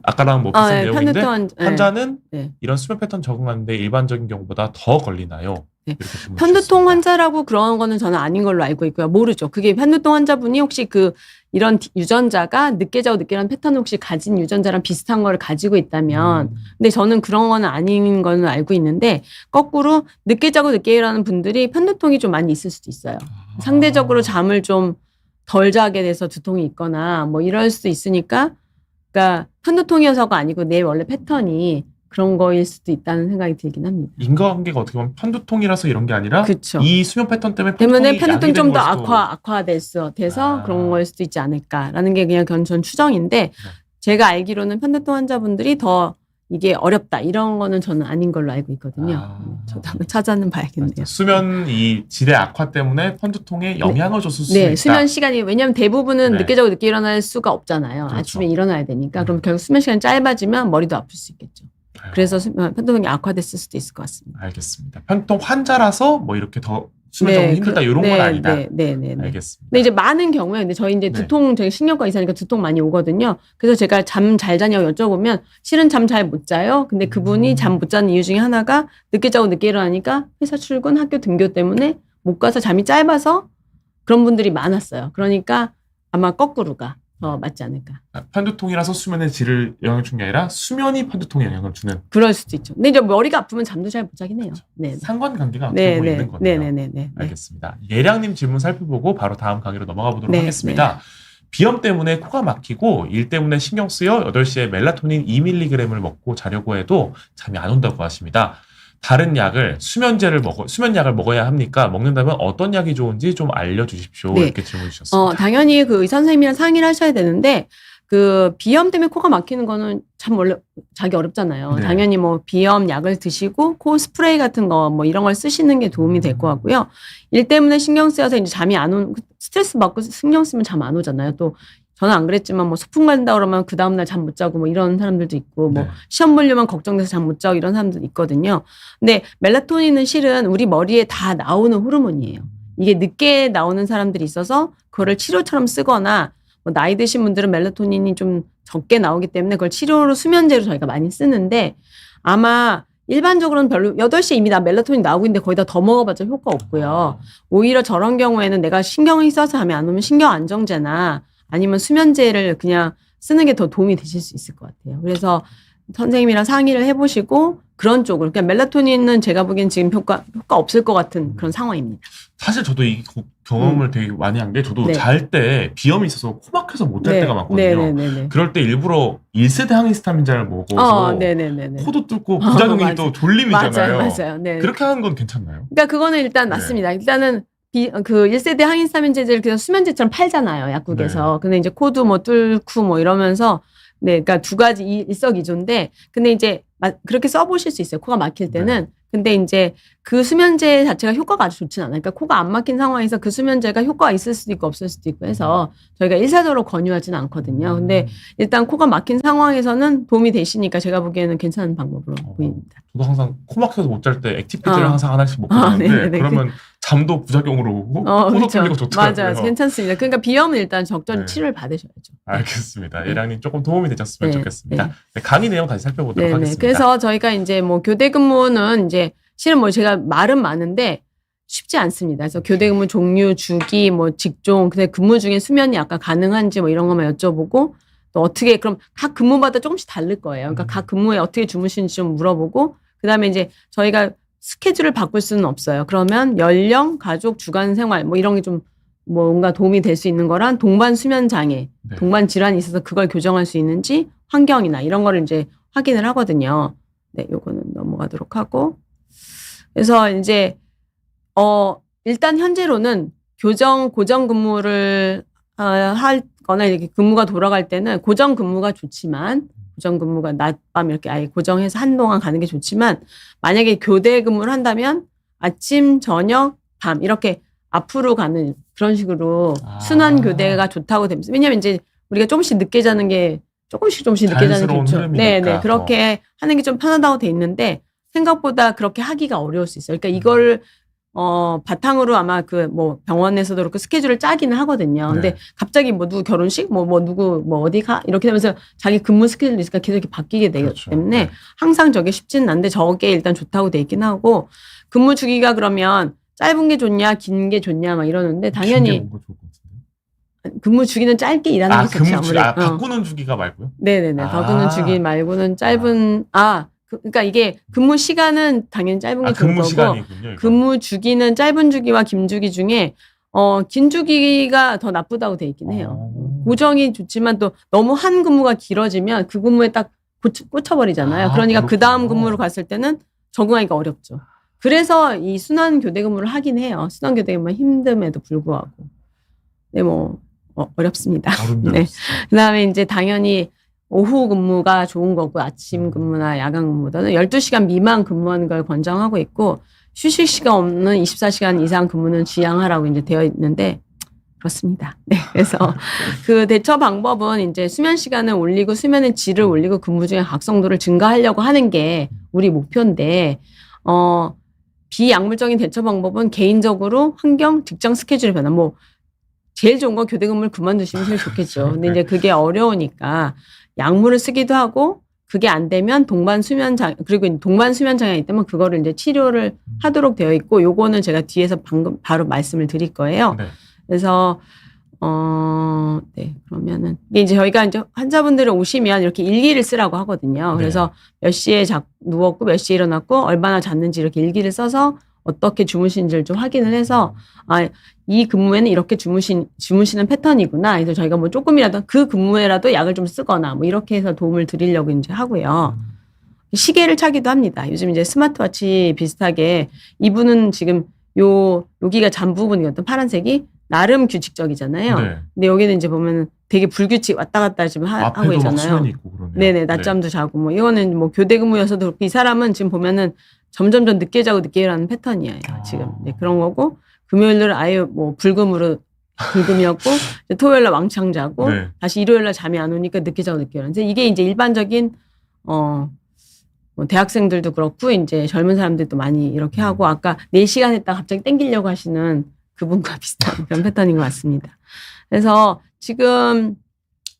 A: 아까랑 뭐 비슷한 내용인데 환자는
B: 네.
A: 이런 수면 패턴 적응하는데 일반적인 경우보다 더 걸리나요?
B: 네.
A: 이렇게 질문
B: 편두통
A: 주셨습니다.
B: 환자라고 그런 거는 저는 아닌 걸로 알고 있고요. 모르죠. 그게 편두통 환자분이 혹시 이런 유전자가 늦게 자고 늦게 일어나는 패턴을 혹시 가진 유전자랑 비슷한 거를 가지고 있다면 근데 저는 그런 거는 아닌 거는 알고 있는데 거꾸로 늦게 자고 늦게 일어나는 분들이 편두통이 좀 많이 있을 수도 있어요. 상대적으로 잠을 좀 덜 자게 돼서 두통이 있거나 뭐 이럴 수도 있으니까 그러니까 편두통이어서가 아니고 내 원래 패턴이 그런 거일 수도 있다는 생각이 들긴 합니다.
A: 인과관계가 어떻게 보면 편두통이라서 이런 게 아니라
B: 그쵸.
A: 이 수면 패턴 때문에
B: 편두통이 좀 더
A: 야기된 걸 수도-
B: 악화돼서 그런 거일 수도 있지 않을까라는 게 그냥 전 추정인데 제가 알기로는 편두통 환자분들이 더 이게 어렵다 이런 거는 저는 아닌 걸로 알고 있거든요. 저도 한번 찾아는 봐야겠네요.
A: 수면 이 질의 악화 때문에 편두통에 영향을 줬을 수
B: 네,
A: 있다.
B: 수면 시간이 왜냐하면 대부분은
A: 네.
B: 늦게 자고 늦게 일어날 수가 없잖아요.
A: 그렇죠.
B: 아침에 일어나야 되니까 그럼 결국 수면 시간이 짧아지면 머리도 아플 수 있겠죠. 그래서 편두통이 악화됐을 수도 있을 것 같습니다.
A: 알겠습니다. 편두통 환자라서 뭐 이렇게 더 수면 적응이 힘들다 이런 건 아니다.
B: 네.
A: 알겠습니다.
B: 근데 이제 많은 경우에 근데 저희 이제 두통 저희 신경과 의사니까 두통 많이 오거든요. 그래서 제가 잠 잘 자냐고 여쭤보면 실은 잠 잘 못 자요. 근데 그분이 잠 못 자는 이유 중에 하나가 늦게 자고 늦게 일어나니까 회사 출근, 학교 등교 때문에 못 가서 잠이 짧아서 그런 분들이 많았어요. 그러니까 아마 거꾸로가 더 맞지 않을까.
A: 편두통이라서 수면의 질을 영향을 준 게 아니라 수면이 편두통에 영향을 주는
B: 그럴 수도 있죠. 근데 이제 머리가 아프면 잠도 잘 못 자긴 해요. 네.
A: 상관관계가 어떻게 보면 있는 거네요.
B: 네.
A: 알겠습니다. 예량님 질문 살펴보고 바로 다음 강의로 넘어가 보도록
B: 네,
A: 하겠습니다. 비염 때문에 코가 막히고 일 때문에 신경 쓰여 8시에 멜라토닌 2mg을 먹고 자려고 해도 잠이 안 온다고 하십니다. 다른 약을 수면 약을 먹어야 합니까? 먹는다면 어떤 약이 좋은지 좀 알려주십시오.
B: 네.
A: 이렇게 질문 주셨습니다.
B: 당연히 그 의사 선생님이랑 상의를 하셔야 되는데 그 비염 때문에 코가 막히는 거는 참 원래 자기 어렵잖아요.
A: 네.
B: 당연히 뭐 비염 약을 드시고 코 스프레이 같은 거 뭐 이런 걸 쓰시는 게 도움이 될 것 같고요. 일 때문에 신경 쓰여서 이제 잠이 안 오는 스트레스 받고 신경 쓰면 잠 안 오잖아요. 또 저는 안 그랬지만 뭐 소풍 간다 그러면 그 다음날 잠 못 자고 뭐 이런 사람들도 있고 뭐
A: 네.
B: 시험 보려면 걱정돼서 잠 못 자고 이런 사람들도 있거든요. 근데 멜라토닌은 실은 우리 머리에 다 나오는 호르몬이에요. 이게 늦게 나오는 사람들이 있어서 그거를 치료처럼 쓰거나 뭐 나이 드신 분들은 멜라토닌이 좀 적게 나오기 때문에 그걸 치료로 수면제로 저희가 많이 쓰는데 아마 일반적으로는 별로 8시에 이미 멜라토닌 나오고 있는데 거의 다 더 먹어봤자 효과 없고요. 오히려 저런 경우에는 내가 신경이 써서 잠이 안 오면 신경 안정제나 아니면 수면제를 그냥 쓰는 게 더 도움이 되실 수 있을 것 같아요. 그래서 선생님이랑 상의를 해보시고 그런 쪽으로. 그러니까 멜라토닌은 제가 보기엔 지금 효과 없을 것 같은 그런 상황입니다.
A: 사실 저도 이 경험을 되게 많이 한 게 저도
B: 네.
A: 잘 때 비염이 있어서 코 막혀서 못 잘 때가 많거든요.
B: 네네네.
A: 그럴 때 일부러 1세대 항히스타민제를 먹어서
B: 네네네.
A: 코도 뚫고 부작용이
B: 맞아.
A: 또 졸림이잖아요.
B: 맞아요. 네.
A: 그렇게 하는 건 괜찮나요?
B: 그러니까 그거는 일단
A: 네.
B: 맞습니다. 일단은 그 1세대 항히스타민제를 그냥 수면제처럼 팔잖아요. 약국에서.
A: 네.
B: 근데 이제 코도 뭐 뚫고 뭐 이러면서 네, 그러니까 두 가지 일석이조인데 근데 이제 그렇게 써보실 수 있어요. 코가 막힐 때는.
A: 네.
B: 근데 이제 그 수면제 자체가 효과가 아주 좋진 않아요. 그러니까 코가 안 막힌 상황에서 그 수면제가 효과가 있을 수도 있고 없을 수도 있고 해서 저희가 일사적으로 권유하지는 않거든요. 근데 일단 코가 막힌 상황에서는 도움이 되시니까 제가 보기에는 괜찮은 방법으로 보입니다.
A: 저도 항상 코 막혀서 못 잘 때 액티피즈를 항상 하나씩 먹고
B: 아,
A: 자는데
B: 네네네.
A: 그러면 잠도 부작용으로 오고 코도
B: 그렇죠.
A: 풀리고 좋더라고요.
B: 맞아요. 괜찮습니다. 그러니까 비염은 일단 적절히
A: 네.
B: 치료를 받으셔야죠.
A: 알겠습니다.
B: 네.
A: 예량님 조금 도움이 되셨으면
B: 네.
A: 좋겠습니다.
B: 네.
A: 네, 강의 내용 다시 살펴보도록
B: 네네.
A: 하겠습니다.
B: 그래서 저희가 이제 뭐 교대 근무는 이제 실은 뭐 제가 말은 많은데 쉽지 않습니다. 그래서 교대 근무 종류, 주기, 뭐 직종, 근데 근무 중에 수면이 아까 가능한지 뭐 이런 것만 여쭤보고 또 어떻게 그럼 각 근무마다 조금씩 다를 거예요. 그러니까 각 근무에 어떻게 주무시는지 좀 물어보고 그다음에 이제 저희가 스케줄을 바꿀 수는 없어요. 그러면 연령, 가족, 주간 생활 뭐 이런 게 좀 뭔가 도움이 될 수 있는 거란 동반 수면 장애,
A: 네.
B: 동반 질환이 있어서 그걸 교정할 수 있는지 환경이나 이런 거를 이제 확인을 하거든요. 네, 요거는 넘어가도록 하고. 그래서 이제 일단 현재로는 고정 근무를 하거나 이렇게 근무가 돌아갈 때는 고정 근무가 좋지만 고정 근무가 낮밤 이렇게 아예 고정해서 한동안 가는 게 좋지만 만약에 교대 근무를 한다면 아침, 저녁, 밤 이렇게 앞으로 가는 그런 식으로 순환 교대가 좋다고 됩니다. 왜냐하면 이제 우리가 조금씩 늦게 자는 게 조금씩 늦게 자는 게
A: 자연스러운
B: 좋죠.
A: 흐름이니까.
B: 네, 그렇게 하는 게 좀 편하다고 돼 있는데 생각보다 그렇게 하기가 어려울 수 있어요. 그러니까 이걸 바탕으로 아마 그 뭐 병원에서도 그렇고 스케줄을 짜기는 하거든요. 근데
A: 네.
B: 갑자기 뭐 누구 결혼식, 뭐 누구 뭐 어디 가 이렇게 되면서 자기 근무 스케줄이 있으니까 계속 이렇게 바뀌게 되기
A: 그렇죠.
B: 때문에
A: 네.
B: 항상 저게 쉽지는 않은데 저게 일단 좋다고 돼 있긴 하고 근무 주기가 그러면 짧은 게 좋냐, 긴 게 좋냐 막 이러는데 당연히
A: 뭔가 좋을 것 같은데요?
B: 근무 주기는 짧게 일하는 게 좋지
A: 근무 주기,
B: 아무래도.
A: 바꾸는 주기가 말고요?
B: 네네네. 바꾸는 주기 말고는 짧은 그러니까 이게 근무 시간은 당연히 짧은 게 좋은
A: 근무
B: 거고
A: 시간이군요. 이거.
B: 근무 주기는 짧은 주기와 긴 주기 중에 긴 주기가 더 나쁘다고 돼 있긴 해요. 고정이 좋지만 또 너무 한 근무가 길어지면 그 근무에 딱 꽂혀버리잖아요. 그러니까 그 다음 근무로 갔을 때는 적응하기가 어렵죠. 그래서 이 순환 교대 근무를 하긴 해요. 순환 교대 근무는 힘듦에도 불구하고. 네, 뭐 어렵습니다. 네. 그다음에 이제 당연히 오후 근무가 좋은 거고 아침 근무나 야간 근무보다는 12시간 미만 근무하는 걸 권장하고 있고 휴식 시간 없는 24시간 이상 근무는 지양하라고 이제 되어 있는데 그렇습니다. 네. 그래서 그 대처 방법은 이제 수면 시간을 올리고 수면의 질을 올리고 근무 중의 각성도를 증가하려고 하는 게 우리 목표인데 비약물적인 대처 방법은 개인적으로 환경, 직장 스케줄의 변화 뭐 제일 좋은 건 교대 근무를 그만두시면 제일 좋겠죠. 근데 이제 그게 어려우니까 약물을 쓰기도 하고 그게 안 되면 동반 수면 장애 그리고 동반 수면 장애가 있다면 그거를 이제 치료를 하도록 되어 있고 요거는 제가 뒤에서 방금 바로 말씀을 드릴 거예요.
A: 네.
B: 그래서 네 그러면은 이게 이제 저희가 이제 환자분들이 오시면 이렇게 일기를 쓰라고 하거든요. 그래서 몇 시에 누웠고 몇 시에 일어났고 얼마나 잤는지 이렇게 일기를 써서 어떻게 주무시는지를 좀 확인을 해서 이 근무에는 이렇게 주무시는 패턴이구나. 그래서 저희가 뭐 조금이라도 그 근무에라도 약을 좀 쓰거나 뭐 이렇게 해서 도움을 드리려고 이제 하고요. 시계를 차기도 합니다. 요즘 이제 스마트워치 비슷하게 이분은 지금 여기가 잠 부분이거든 파란색이 나름 규칙적이잖아요.
A: 네.
B: 근데 여기는 이제 보면 되게 불규칙 왔다 갔다 지금 하고 있잖아요.
A: 수면이 있고 그러네요.
B: 네네 낮잠도 자고 뭐 이거는 뭐 교대 근무여서도 그렇고 이 사람은 지금 보면은 점점 늦게 자고 늦게 일어나는 패턴이에요. 지금 네, 그런 거고 금요일날 아예 뭐 불금이었고 이제 토요일날 왕창 자고
A: 네.
B: 다시 일요일날 잠이 안 오니까 늦게 자고 늦게 일어나는. 이게 이제 일반적인 뭐 대학생들도 그렇고 이제 젊은 사람들도 많이 이렇게 하고 아까 4시간 했다 갑자기 땡기려고 하시는 그분과 비슷한 그런 패턴인 것 같습니다. 그래서 지금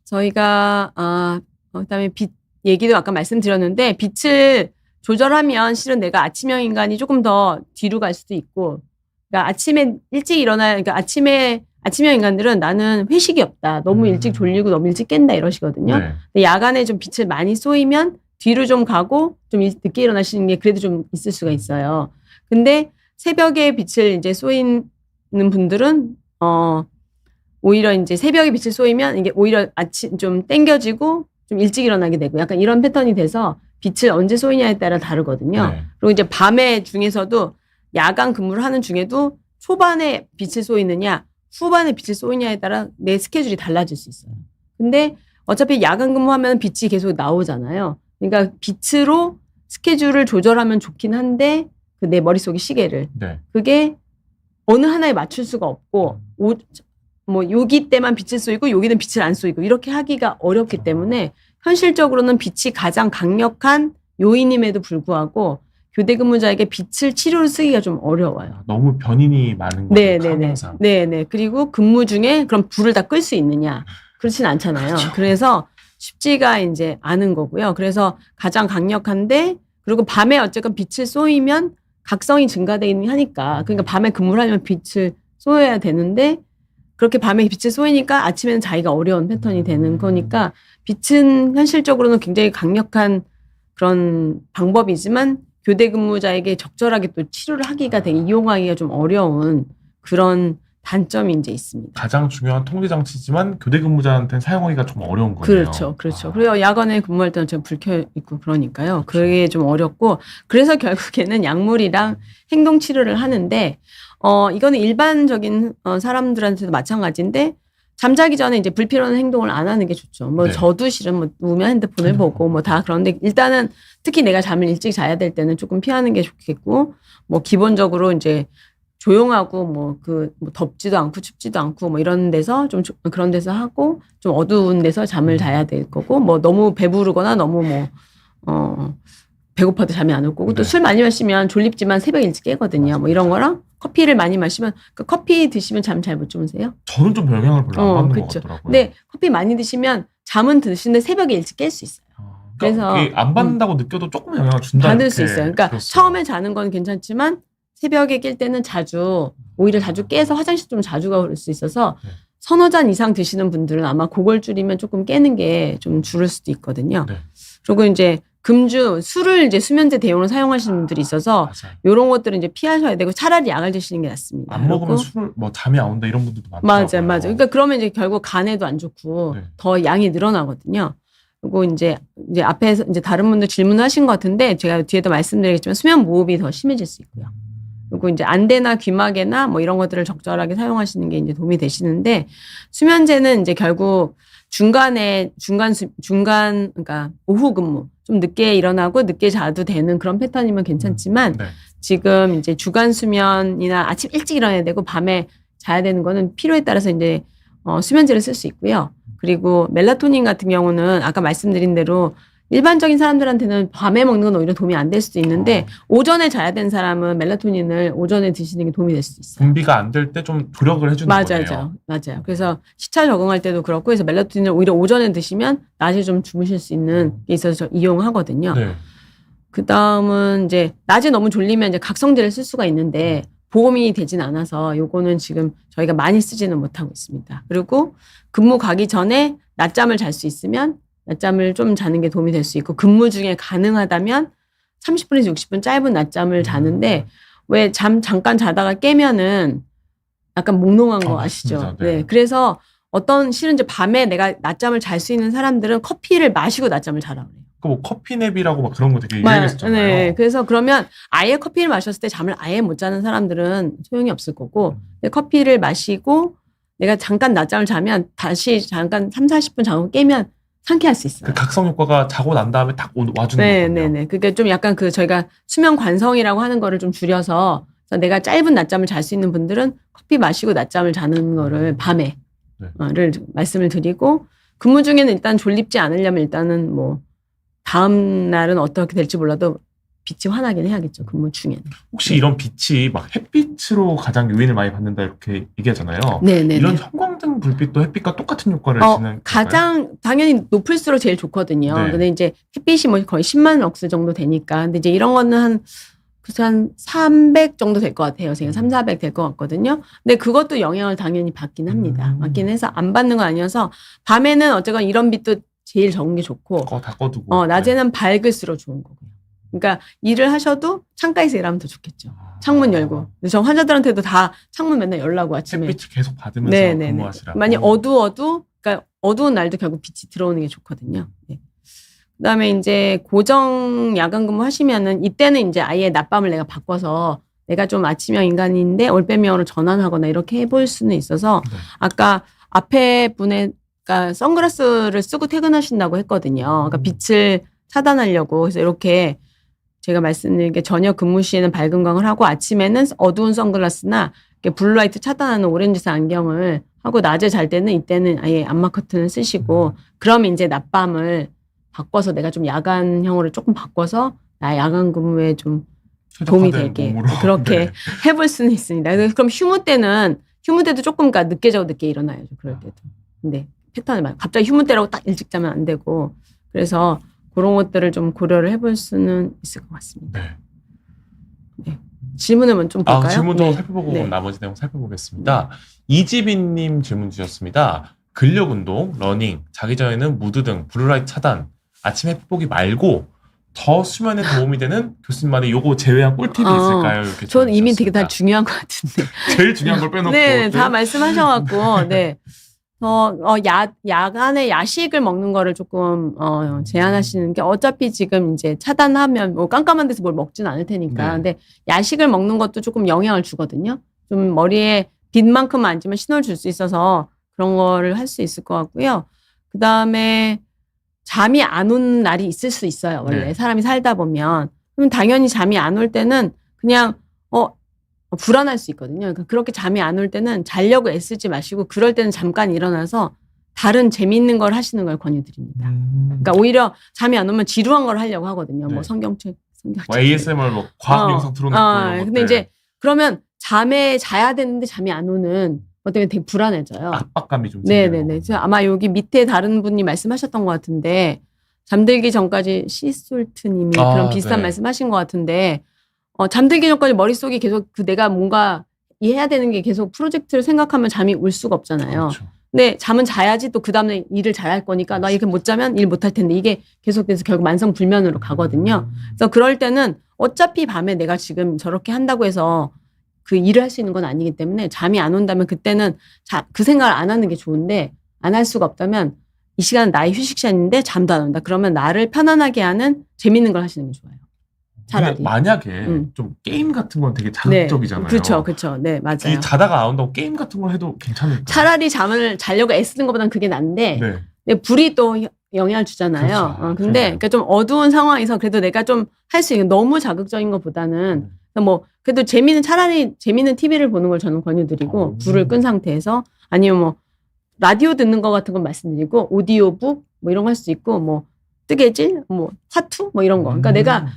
B: 저희가 그다음에 빛 얘기도 아까 말씀드렸는데 빛을 조절하면 실은 내가 아침형 인간이 조금 더 뒤로 갈 수도 있고 그러니까 아침에 일찍 그러니까 아침형 인간들은 나는 회식이 없다. 너무 일찍 졸리고 너무 일찍 깬다 이러시거든요.
A: 네.
B: 근데 야간에 좀 빛을 많이 쏘이면 뒤로 좀 가고 좀 늦게 일어나시는 게 그래도 좀 있을 수가 있어요. 근데 새벽에 빛을 이제 쏘이는 분들은 오히려 이제 새벽에 빛을 쏘이면 이게 오히려 아침 좀 땡겨지고 좀 일찍 일어나게 되고 약간 이런 패턴이 돼서 빛을 언제 쏘이냐에 따라 다르거든요.
A: 네.
B: 그리고 이제 밤에 중에서도 야간 근무를 하는 중에도 초반에 빛을 쏘이느냐 후반에 빛을 쏘이냐에 따라 내 스케줄이 달라질 수 있어요. 근데 어차피 야간 근무하면 빛이 계속 나오잖아요. 그러니까 빛으로 스케줄을 조절하면 좋긴 한데 그 내 머릿속의 시계를
A: 네.
B: 그게 어느 하나에 맞출 수가 없고 뭐 여기 때만 빛을 쏘이고 여기는 빛을 안 쏘이고 이렇게 하기가 어렵기 때문에 현실적으로는 빛이 가장 강력한 요인임에도 불구하고 교대 근무자에게 빛을 치료로 쓰기가 좀 어려워요.
A: 너무 변인이 많은 거죠.
B: 네네네.
A: 항상.
B: 네네. 그리고 근무 중에 그럼 불을 다 끌 수 있느냐? 그렇진 않잖아요.
A: 그렇죠.
B: 그래서 쉽지가 이제 않은 거고요. 그래서 가장 강력한데 그리고 밤에 어쨌건 빛을 쏘이면 각성이 증가되긴 하니까 그러니까 밤에 근무를 하면 빛을 쏘여야 되는데 그렇게 밤에 빛을 쏘이니까 아침에는 자기가 어려운 패턴이 되는 거니까 빛은 현실적으로는 굉장히 강력한 그런 방법이지만 교대 근무자에게 적절하게 또 치료를 하기가 되게 이용하기가 좀 어려운 그런 단점이 이제 있습니다.
A: 가장 중요한 통제 장치지만 교대 근무자한테는 사용하기가 좀 어려운 거네요.
B: 그렇죠, 그렇죠. 그리고 야간에 근무할 때는 제가 불 켜 있고 그러니까요. 그게 좀 어렵고 그래서 결국에는 약물이랑 행동 치료를 하는데 이거는 일반적인 사람들한테도 마찬가지인데 잠자기 전에 이제 불필요한 행동을 안 하는 게 좋죠. 뭐
A: 네.
B: 저도 실은 뭐 누우면 핸드폰을 보고 뭐 다 그런데 일단은 특히 내가 잠을 일찍 자야 될 때는 조금 피하는 게 좋겠고 뭐 기본적으로 이제 조용하고 뭐 덥지도 않고 춥지도 않고 뭐 이런 데서 좀 그런 데서 하고 좀 어두운 데서 잠을 자야 될 거고 뭐 너무 배부르거나 너무 배고파도 잠이 안 올 거고 또
A: 네.
B: 술 많이 마시면 졸립지만 새벽에 일찍 깨거든요. 뭐 이런 거랑 커피를 많이 마시면 커피 드시면 잠 잘 못 주무세요?
A: 저는 좀 영향을 별로 안 받는
B: 그렇죠.
A: 것 같더라고요.
B: 근데 커피 많이 드시면 잠은 드시는데 새벽에 일찍 깰 수 있어요.
A: 그러니까
B: 그래서
A: 이게 안 받는다고 느껴도 조금 영향을 준다.
B: 받을
A: 이렇게
B: 수 있어요. 그러니까
A: 들었어요.
B: 처음에 자는 건 괜찮지만 새벽에 깰 때는 오히려 자주 깨서 화장실 좀 자주 갈 수 있어서
A: 네.
B: 서너 잔 이상 드시는 분들은 아마 그걸 줄이면 조금 깨는 게 좀 줄을 수도 있거든요.
A: 네.
B: 그리고 이제 술을 이제 수면제 대용으로 사용하시는 분들이 있어서
A: 맞아요.
B: 이런 것들은 이제 피하셔야 되고 차라리 약을 드시는 게 낫습니다.
A: 안 먹으면
B: 그리고
A: 잠이 안 온다 이런 분들도 많더라고요.
B: 맞아요. 그러니까 그러면 이제 결국 간에도 안 좋고
A: 네.
B: 더 양이 늘어나거든요. 그리고 이제 앞에서 이제 다른 분들 질문하신 것 같은데 제가 뒤에도 말씀드리겠지만 수면 무호흡이 더 심해질 수 있고요. 그리고 이제 안대나 귀마개나 뭐 이런 것들을 적절하게 사용하시는 게 이제 도움이 되시는데 수면제는 이제 결국 그러니까 오후 근무 좀 늦게 일어나고 늦게 자도 되는 그런 패턴이면 괜찮지만
A: 네.
B: 지금 이제 주간 수면이나 아침 일찍 일어나야 되고 밤에 자야 되는 거는 필요에 따라서 이제 수면제를 쓸 수 있고요. 그리고 멜라토닌 같은 경우는 아까 말씀드린 대로 일반적인 사람들한테는 밤에 먹는 건 오히려 도움이 안 될 수도 있는데 오전에 자야 되는 사람은 멜라토닌을 오전에 드시는 게 도움이 될 수 있어요.
A: 분비가 안 될 때 좀 조력을 해주는 거네요.
B: 맞아요. 그래서 시차 적응할 때도 그렇고 그래서 멜라토닌을 오히려 오전에 드시면 낮에 좀 주무실 수 있는 게 있어서 이용하거든요.
A: 네.
B: 그 다음은 이제 낮에 너무 졸리면 이제 각성제를 쓸 수가 있는데 보험이 되진 않아서 요거는 지금 저희가 많이 쓰지는 못하고 있습니다. 그리고 근무 가기 전에 낮잠을 잘 수 있으면 낮잠을 좀 자는 게 도움이 될 수 있고 근무 중에 가능하다면 30분에서 60분 짧은 낮잠을 자는데 왜 잠깐 자다가 깨면은 약간 몽롱한 거 아시죠?
A: 맞습니다. 네.
B: 네. 그래서 실은 이제 밤에 내가 낮잠을 잘 수 있는 사람들은 커피를 마시고 낮잠을 자라 그래요.
A: 뭐 커피냅이라고 막 그런 거 되게 유행했었잖아요.
B: 네. 그래서 그러면 아예 커피를 마셨을 때 잠을 아예 못 자는 사람들은 소용이 없을 거고 근데 커피를 마시고 내가 잠깐 낮잠을 자면 다시 잠깐 3, 40분 자고 깨면 상쾌할 수 있어요.
A: 그 각성 효과가 자고 난 다음에 딱 와주는 거거든요.
B: 네네네. 그게 좀 약간 저희가 수면 관성이라고 하는 거를 좀 줄여서 그래서 내가 짧은 낮잠을 잘 수 있는 분들은 커피 마시고 낮잠을 자는 거를 밤에 를 말씀을 드리고 근무 중에는 일단 졸립지 않으려면 일단은 뭐 다음 날은 어떻게 될지 몰라도 빛이 환하긴 해야겠죠. 근무 중에는.
A: 혹시 이런 빛이 막 햇빛으로 가장 요인을 많이 받는다 이렇게 얘기하잖아요.
B: 네네.
A: 이런 형광등 불빛도 햇빛과 똑같은 효과를 지는 건가요?
B: 가장 당연히 높을수록 제일 좋거든요.
A: 네.
B: 근데 이제 햇빛이 뭐 거의 10만 럭스 정도 되니까. 근데 이제 이런 거는 한 300 정도 될 것 같아요. 제가 3, 400 될 것 같거든요. 근데 그것도 영향을 당연히 받긴 합니다. 받긴 해서 안 받는 건 아니어서 밤에는 어쨌건 이런 빛도 제일 적은 게 좋고
A: 다 꺼두고.
B: 낮에는 밝을수록 좋은 거고요. 그러니까 일을 하셔도 창가에서 일하면 더 좋겠죠. 창문 열고. 근데 저 환자들한테도 다 창문 맨날 열라고 아침에.
A: 햇빛을 계속 받으면서 근무하시라고.
B: 만약 그러니까 어두운 날도 결국 빛이 들어오는 게 좋거든요. 네. 그다음에 이제 고정 야간 근무 하시면은 이때는 이제 아예 낮밤을 내가 바꿔서 내가 좀 아침형 인간인데 올빼미형으로 전환하거나 이렇게 해볼 수는 있어서 아까 앞에 그러니까 선글라스를 쓰고 퇴근하신다고 했거든요. 그러니까 빛을 차단하려고. 그래서 이렇게 제가 말씀드린 게 저녁 근무 시에는 밝은 광을 하고 아침에는 어두운 선글라스나 블루라이트 차단하는 오렌지색 안경을 하고 낮에 잘 때는 이때는 아예 암막 커튼을 쓰시고 그러면 이제 낮밤을 바꿔서 내가 좀 야간형으로 조금 바꿔서 나의 야간 근무에 좀 도움이
A: 최적화된
B: 되게
A: 몸으로.
B: 그렇게
A: 네.
B: 해볼 수는 있습니다. 그럼 휴무 때도 조금 늦게 자고 늦게 일어나야죠. 그럴 때도. 근데 패턴을 갑자기 휴무 때라고 딱 일찍 자면 안 되고 그래서 그런 것들을 좀 고려를 해볼 수는 있을 것 같습니다.
A: 네.
B: 네. 질문을 좀 볼까요?
A: 질문도
B: 네.
A: 살펴보고
B: 네.
A: 나머지 내용 살펴보겠습니다. 이지빈님 질문 주셨습니다. 근력 운동, 러닝, 자기 전에는 무드 등 블루라이트 차단, 아침 햇보기 말고 더 수면에 도움이 되는 교수님만의 요거 제외한 꿀팁이 있을까요? 이렇게
B: 저는 이미 되게 다
A: 주셨습니다.
B: 중요한 것 같은데.
A: 제일 중요한 걸 빼놓고
B: 네, 다 말씀하셔갖고, 네. 야간에 야식을 먹는 거를 조금, 제한하시는 게 어차피 지금 이제 차단하면 뭐 깜깜한 데서 뭘 먹진 않을 테니까.
A: 네.
B: 근데 야식을 먹는 것도 조금 영향을 주거든요. 좀 머리에 빛만큼만 앉으면 신호를 줄 수 있어서 그런 거를 할 수 있을 것 같고요. 그 다음에 잠이 안 오는 날이 있을 수 있어요. 원래
A: 네.
B: 사람이 살다 보면. 그럼 당연히 잠이 안 올 때는 그냥, 불안할 수 있거든요. 그러니까 그렇게 잠이 안 올 때는 자려고 애쓰지 마시고 그럴 때는 잠깐 일어나서 다른 재미있는 걸 하시는 걸 권유드립니다. 그러니까 오히려 잠이 안 오면 지루한 걸 하려고 하거든요.
A: 네.
B: 뭐 성경책.
A: 뭐 ASMR 뭐 과학 영상 틀어놓고 이런
B: 근데
A: 것들.
B: 이제 그러면 잠에 자야 되는데 잠이 안 오는 것 때문에 되게 불안해져요.
A: 압박감이 좀
B: 네네네.
A: 생기는
B: 그래서 아마 여기 밑에 다른 분이 말씀하셨던 것 같은데 잠들기 전까지 시솔트님이 그런 비슷한
A: 네.
B: 말씀하신 것 같은데 잠들기 전까지 머릿속이 계속 내가 뭔가 해야 되는 게 계속 프로젝트를 생각하면 잠이 올 수가 없잖아요.
A: 그렇죠.
B: 근데 잠은 자야지 또 그 다음날 일을 잘할 거니까 나 이렇게 못 자면 일 못 할 텐데 이게 계속돼서 결국 만성불면으로 가거든요. 그래서 그럴 때는 어차피 밤에 내가 지금 저렇게 한다고 해서 그 일을 할 수 있는 건 아니기 때문에 잠이 안 온다면 그때는 그 생각을 안 하는 게 좋은데 안 할 수가 없다면 이 시간은 나의 휴식 시간인데 잠도 안 온다. 그러면 나를 편안하게 하는 재밌는 걸 하시는 게 좋아요. 차라리.
A: 근데 만약에 좀 게임 같은 건 되게
B: 네.
A: 자극적이잖아요.
B: 그렇죠. 네, 맞아요.
A: 이 자다가 안 온다고 게임 같은 걸 해도 괜찮을까요?
B: 차라리 잠을 자려고 애쓰는 것보다는 그게 난데
A: 네.
B: 근데 불이 또 영향을 주잖아요.
A: 그렇죠.
B: 근데 그러니까 좀 어두운 상황에서 그래도 내가 좀 할 수 있는 너무 자극적인 것보다는 뭐 그래도 차라리 재미있는 TV를 보는 걸 저는 권유드리고 불을 끈 상태에서 아니면 뭐 라디오 듣는 거 같은 건 말씀드리고 오디오북 뭐 이런 거 할 수 있고 뭐 뜨개질 뭐 화투 뭐 이런 거. 그러니까 내가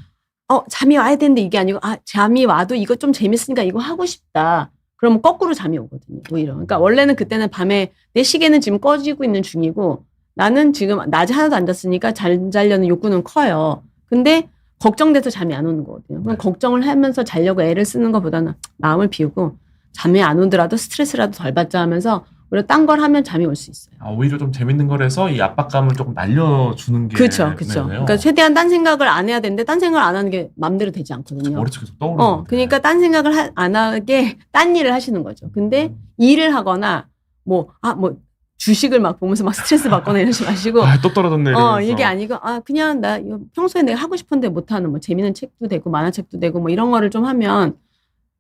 B: 잠이 와야 되는데 이게 아니고 잠이 와도 이거 좀 재밌으니까 이거 하고 싶다. 그러면 거꾸로 잠이 오거든요. 오히려. 그러니까 원래는 그때는 밤에 내 시계는 지금 꺼지고 있는 중이고 나는 지금 낮에 하나도 안 잤으니까 잘 자려는 욕구는 커요. 근데 걱정돼서 잠이 안 오는 거거든요. 그럼 걱정을 하면서 자려고 애를 쓰는 것보다는 마음을 비우고 잠이 안 오더라도 스트레스라도 덜 받자 하면서 오히려 딴 걸 하면 잠이 올 수 있어요.
A: 오히려 좀 재밌는 걸 해서 이 압박감을 조금 날려주는 게
B: 그렇죠.
A: 네네요.
B: 그러니까 최대한 딴 생각을 안 해야 되는데 딴 생각을 안 하는 게 마음대로 되지 않거든요.
A: 머릿속에 계속 떠오르는
B: 그러니까 딴 생각을 안 하게 딴 일을 하시는 거죠. 근데 일을 하거나 뭐 주식을 막 보면서 막 스트레스 받거나 이러지 마시고
A: 또 떨어졌네 이러면서.
B: 이게 아니고 그냥 나 이거 평소에 내가 하고 싶은데 못하는 뭐 재밌는 책도 되고 만화책도 되고 뭐 이런 거를 좀 하면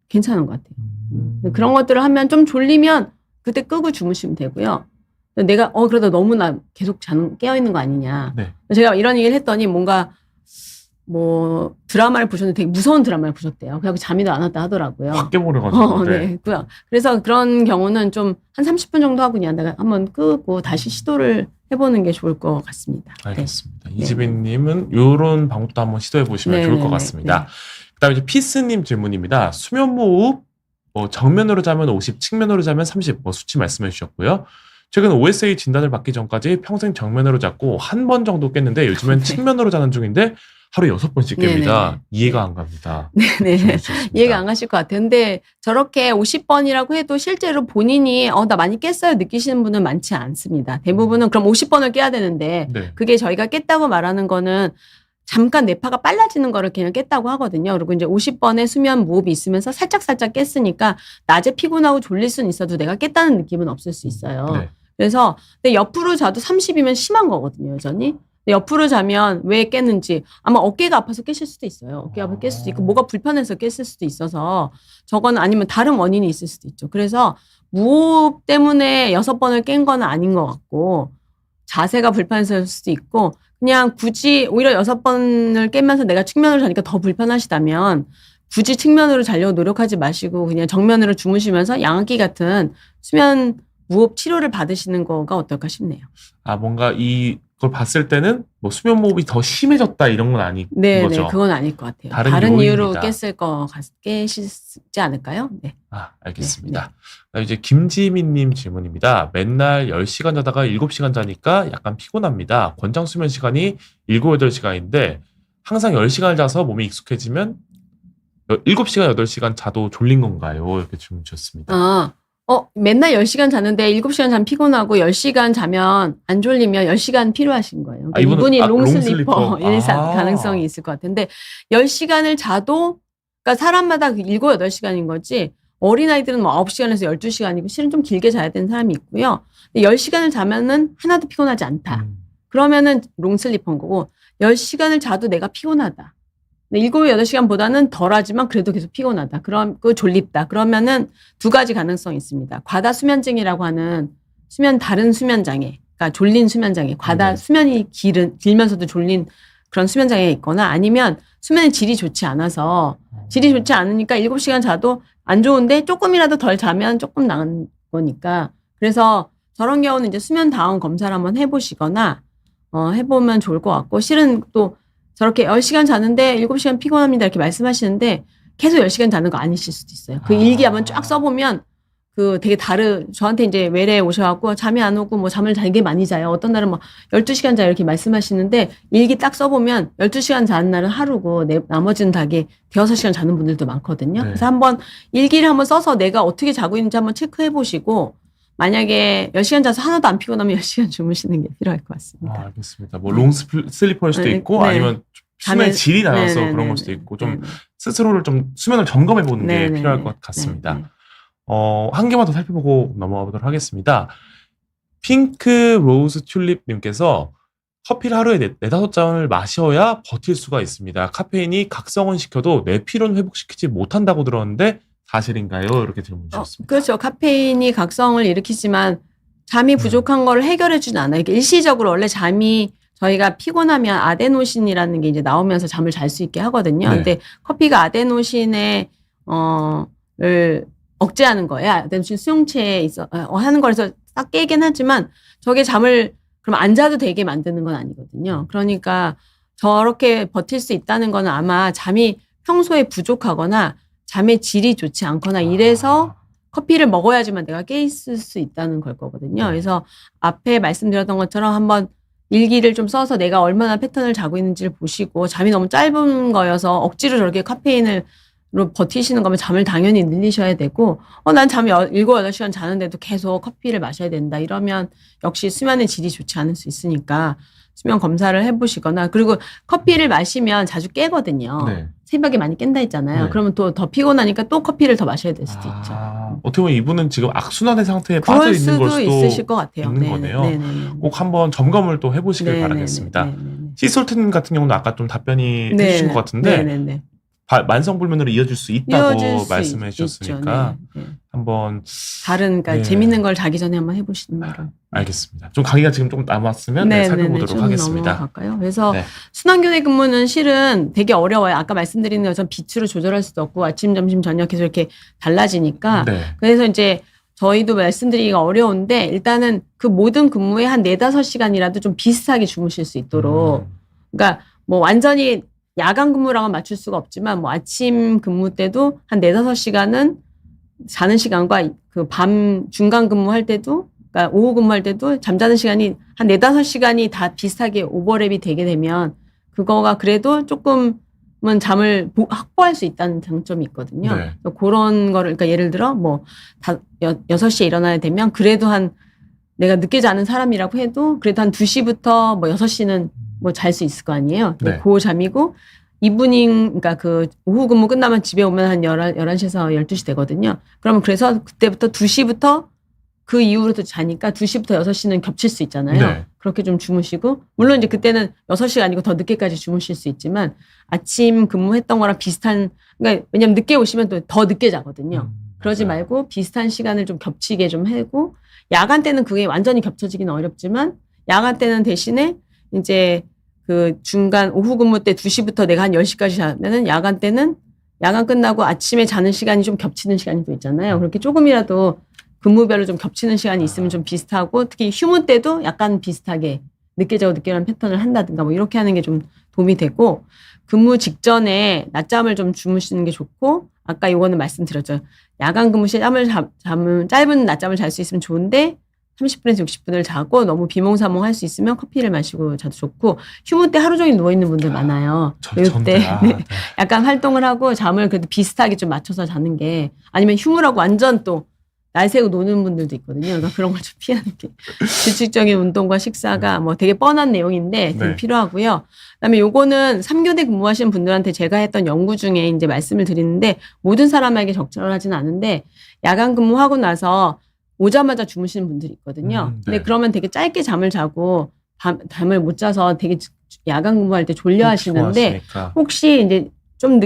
B: 괜찮은 것 같아요. 그런 것들을 하면 좀 졸리면 그때 끄고 주무시면 되고요. 내가 그러다 너무 나 계속 깨어있는 거 아니냐.
A: 네.
B: 제가 이런 얘기를 했더니 뭔가 뭐 드라마를 보셨는데 되게 무서운 드라마를 보셨대요. 그래서 잠이 안 왔다 하더라고요.
A: 확 깨버려가지고.
B: 네. 그래서 그런 경우는 좀 한 30분 정도 하고 그냥 내가 한번 끄고 다시 시도를 해보는 게 좋을 것 같습니다.
A: 알겠습니다.
B: 네.
A: 이지빈님은 이런 방법도 한번 시도해 보시면
B: 네,
A: 좋을
B: 네,
A: 것
B: 네,
A: 같습니다.
B: 네.
A: 그다음에 이제 피스님 질문입니다. 수면무호흡 정면으로 자면 50, 측면으로 자면 30 수치 말씀해 주셨고요. 최근 OSA 진단을 받기 전까지 평생 정면으로 잤고 한 번 정도 깼는데 요즘엔
B: 네.
A: 측면으로 자는 중인데 하루에 6번씩 깹니다.
B: 네네네.
A: 이해가 안 갑니다.
B: 네네. 이해가 안 가실 것 같아요. 근데 저렇게 50번이라고 해도 실제로 본인이 나 많이 깼어요 느끼시는 분은 많지 않습니다. 대부분은 그럼 50번을 깨야 되는데
A: 네.
B: 그게 저희가 깼다고 말하는 거는 잠깐 뇌파가 빨라지는 거를 그냥 깼다고 하거든요. 그리고 이제 50번의 수면 무호흡이 있으면서 살짝 깼으니까 낮에 피곤하고 졸릴 수는 있어도 내가 깼다는 느낌은 없을 수 있어요.
A: 네.
B: 그래서 근데 옆으로 자도 30이면 심한 거거든요, 여전히. 근데 옆으로 자면 왜 깼는지 아마 어깨가 아파서 깨실 수도 있어요. 어깨가 아파서 깰 수도 있고 뭐가 불편해서 깼을 수도 있어서 저거는 아니면 다른 원인이 있을 수도 있죠. 그래서 무호흡 때문에 6번을 깬 건 아닌 것 같고 자세가 불편해서일 수도 있고 그냥 굳이 오히려 6번을 깨면서 내가 측면으로 자니까 더 불편하시다면 굳이 측면으로 자려고 노력하지 마시고 그냥 정면으로 주무시면서 양압기 같은 수면 무호흡 치료를 받으시는 거가 어떨까 싶네요.
A: 뭔가 이 그걸 봤을 때는 뭐 수면 무호흡이 더 심해졌다 이런 건 아닌
B: 네,
A: 거죠.
B: 네, 그건 아닐 것 같아요.
A: 다른
B: 이유로
A: 요인이다.
B: 깨시지 않을까요? 네.
A: 알겠습니다. 이제 김지민님 질문입니다. 맨날 10시간 자다가 7시간 자니까 약간 피곤합니다. 권장 수면 시간이 7, 8시간인데 항상 10시간을 자서 몸이 익숙해지면 7시간, 8시간 자도 졸린 건가요? 이렇게 질문 주셨습니다.
B: 맨날 10시간 자는데 7시간 자면 피곤하고 10시간 자면 안 졸리면 10시간 필요하신 거예요. 그러니까 이분이 롱슬리퍼 일 가능성이 있을 것 같은데 10시간을 자도 그러니까 사람마다 7, 8시간인 거지 어린아이들은 뭐 9시간에서 12시간이고 실은 좀 길게 자야 되는 사람이 있고요. 근데 10시간을 자면은 하나도 피곤하지 않다. 그러면은 롱슬리퍼인 거고 10시간을 자도 내가 피곤하다. 7, 8시간보다는 덜하지만 그래도 계속 피곤하다. 그 졸립다. 그러면은 두 가지 가능성이 있습니다. 과다 수면증이라고 하는 다른 수면 장애, 그러니까 졸린 수면 장애, 과다 수면이 길면서도 졸린 그런 수면 장애가 있거나 아니면 수면의 질이 좋지 않아서 질이 좋지 않으니까 7시간 자도 안 좋은데 조금이라도 덜 자면 조금 나은 거니까 그래서 저런 경우는 이제 수면 다운 검사를 한번 해보시거나 해보면 좋을 것 같고 실은 또 저렇게 10시간 자는데 7시간 피곤합니다. 이렇게 말씀하시는데 계속 10시간 자는 거 아니실 수도 있어요. 그 일기 한번 쫙 써보면 되게 저한테 이제 외래에 오셔갖고 잠이 안 오고 뭐 잠을 되게 많이 자요. 어떤 날은 뭐 12시간 자요. 이렇게 말씀하시는데 일기 딱 써보면 12시간 자는 날은 하루고 나머지는 되게 대여섯 시간 자는 분들도 많거든요. 그래서 한번 일기를 한번 써서 내가 어떻게 자고 있는지 한번 체크해 보시고 만약에 10시간 자서 하나도 안 피곤하면 10시간 주무시는 게 필요할 것 같습니다.
A: 알겠습니다. 뭐 롱슬리퍼일 수도 있고 아니면 수면의 질이 낮아서 그런 걸 수도 있고 좀 스스로를 좀 수면을 점검해 보는 게 필요할 것 같습니다. 한 개만 더 살펴보고 넘어가 보도록 하겠습니다. 핑크 로즈 튤립님께서 커피를 하루에 4-5잔을 마셔야 버틸 수가 있습니다. 카페인이 각성은 시켜도 뇌 피로는 회복시키지 못한다고 들었는데 사실인가요? 이렇게 질문 주셨습니다.
B: 그렇죠. 카페인이 각성을 일으키지만 잠이 부족한 걸 해결해 주진 않아요. 일시적으로 원래 잠이 저희가 피곤하면 아데노신이라는 게 이제 나오면서 잠을 잘 수 있게 하거든요. 근데 커피가 아데노신을 억제하는 거예요. 아데노신 수용체에 하는 거라서 딱 깨긴 하지만 저게 잠을 그럼 안 자도 되게 만드는 건 아니거든요. 그러니까 저렇게 버틸 수 있다는 거는 아마 잠이 평소에 부족하거나 잠의 질이 좋지 않거나 이래서 커피를 먹어야지만 내가 깨 있을 수 있다는 걸 거거든요. 그래서 앞에 말씀드렸던 것처럼 한번 일기를 좀 써서 내가 얼마나 패턴을 자고 있는지를 보시고 잠이 너무 짧은 거여서 억지로 저렇게 카페인으로 버티시는 거면 잠을 당연히 늘리셔야 되고 난 잠이 7, 8시간 자는데도 계속 커피를 마셔야 된다. 이러면 역시 수면의 질이 좋지 않을 수 있으니까 수면 검사를 해보시거나 그리고 커피를 마시면 자주 깨거든요. 새벽에 많이 깬다 했잖아요. 그러면 또 더 피곤하니까 또 커피를 더 마셔야 될 수도 있죠.
A: 어떻게 보면 이분은 지금 악순환의 상태에 빠져 있는 걸 수도
B: 있으실 것 같아요.
A: 있는 거네요. 꼭 한번 점검을 또 해보시길 바라겠습니다. 시솔트님 같은 경우는 아까 좀 답변이 해주신 것 같은데 만성불면으로 이어질 수 있다고 말씀해 주셨으니까 한번
B: 다른 재밌는 걸 자기 전에 한번 해보시는 거로.
A: 알겠습니다. 좀 강의가 지금 좀 남았으면 살펴보도록 하겠습니다.
B: 넘어갈까요? 그래서 순환교대 근무는 실은 되게 어려워요. 아까 말씀드린 것처럼 빛으로 조절할 수도 없고 아침, 점심, 저녁 계속 이렇게 달라지니까. 그래서 이제 저희도 말씀드리기가 어려운데 일단은 그 모든 근무에 한 4-5시간이라도 좀 비슷하게 주무실 수 있도록. 그러니까 뭐 완전히 야간 근무랑은 맞출 수가 없지만 뭐 아침 근무 때도 한 4-5시간은 자는 시간과 그 밤 중간 근무할 때도 그러니까 오후 근무할 때도 잠자는 시간이 한 4-5시간이 다 비슷하게 오버랩이 되게 되면 그거가 그래도 조금은 잠을 확보할 수 있다는 장점이 있거든요. 그런 거를 그러니까 예를 들어 뭐 6시에 일어나야 되면 그래도 내가 늦게 자는 사람이라고 해도 그래도 한 2시부터 뭐 6시는 뭐 잘 수 있을 거 아니에요. 그 잠이고 이브닝 그러니까 그 오후 근무 끝나면 집에 오면 한 11시에서 12시 되거든요. 그러면 그래서 그때부터 2시부터 그 이후로도 자니까 2시부터 6시는 겹칠 수 있잖아요. 그렇게 좀 주무시고 물론 이제 그때는 6시가 아니고 더 늦게까지 주무실 수 있지만 아침 근무했던 거랑 비슷한 그러니까 왜냐면 늦게 오시면 또 더 늦게 자거든요. 그러지 말고 비슷한 시간을 좀 겹치게 좀 하고 야간 때는 그게 완전히 겹쳐지기는 어렵지만 야간 때는 대신에 이제 그 중간 오후 근무 때 2시부터 내가 한 10시까지 자면은 야간 때는 야간 끝나고 아침에 자는 시간이 좀 겹치는 시간이 또 있잖아요. 그렇게 조금이라도 근무별로 좀 겹치는 시간이 있으면 좀 비슷하고 특히 휴무 때도 약간 비슷하게 늦게 자고 늦게 일어나는 패턴을 한다든가 뭐 이렇게 하는 게 좀 도움이 되고 근무 직전에 낮잠을 좀 주무시는 게 좋고 아까 요거는 말씀드렸죠. 야간 근무 시에 짧은 낮잠을 잘 수 있으면 좋은데 30분에서 60분을 자고 너무 비몽사몽 할 수 있으면 커피를 마시고 자도 좋고 휴무 때 하루 종일 누워있는 분들 많아요. 이때 네. 약간 활동을 하고 잠을 그래도 비슷하게 좀 맞춰서 자는 게 아니면 휴무라고 완전 또 날 새고 노는 분들도 있거든요. 그러니까 그런 걸 좀 피하는 게 규칙적인 운동과 식사가 뭐 되게 뻔한 내용인데 되게 필요하고요. 그다음에 요거는 3교대 근무하시는 분들한테 제가 했던 연구 중에 이제 말씀을 드리는데 모든 사람에게 적절하지는 않은데 야간 근무하고 나서 오자마자 주무시는 분들이 있거든요. 근데 그러면 되게 짧게 잠을 자고 잠을 못 자서 되게 야간 근무할 때 졸려 하시는데 혹시 이제 좀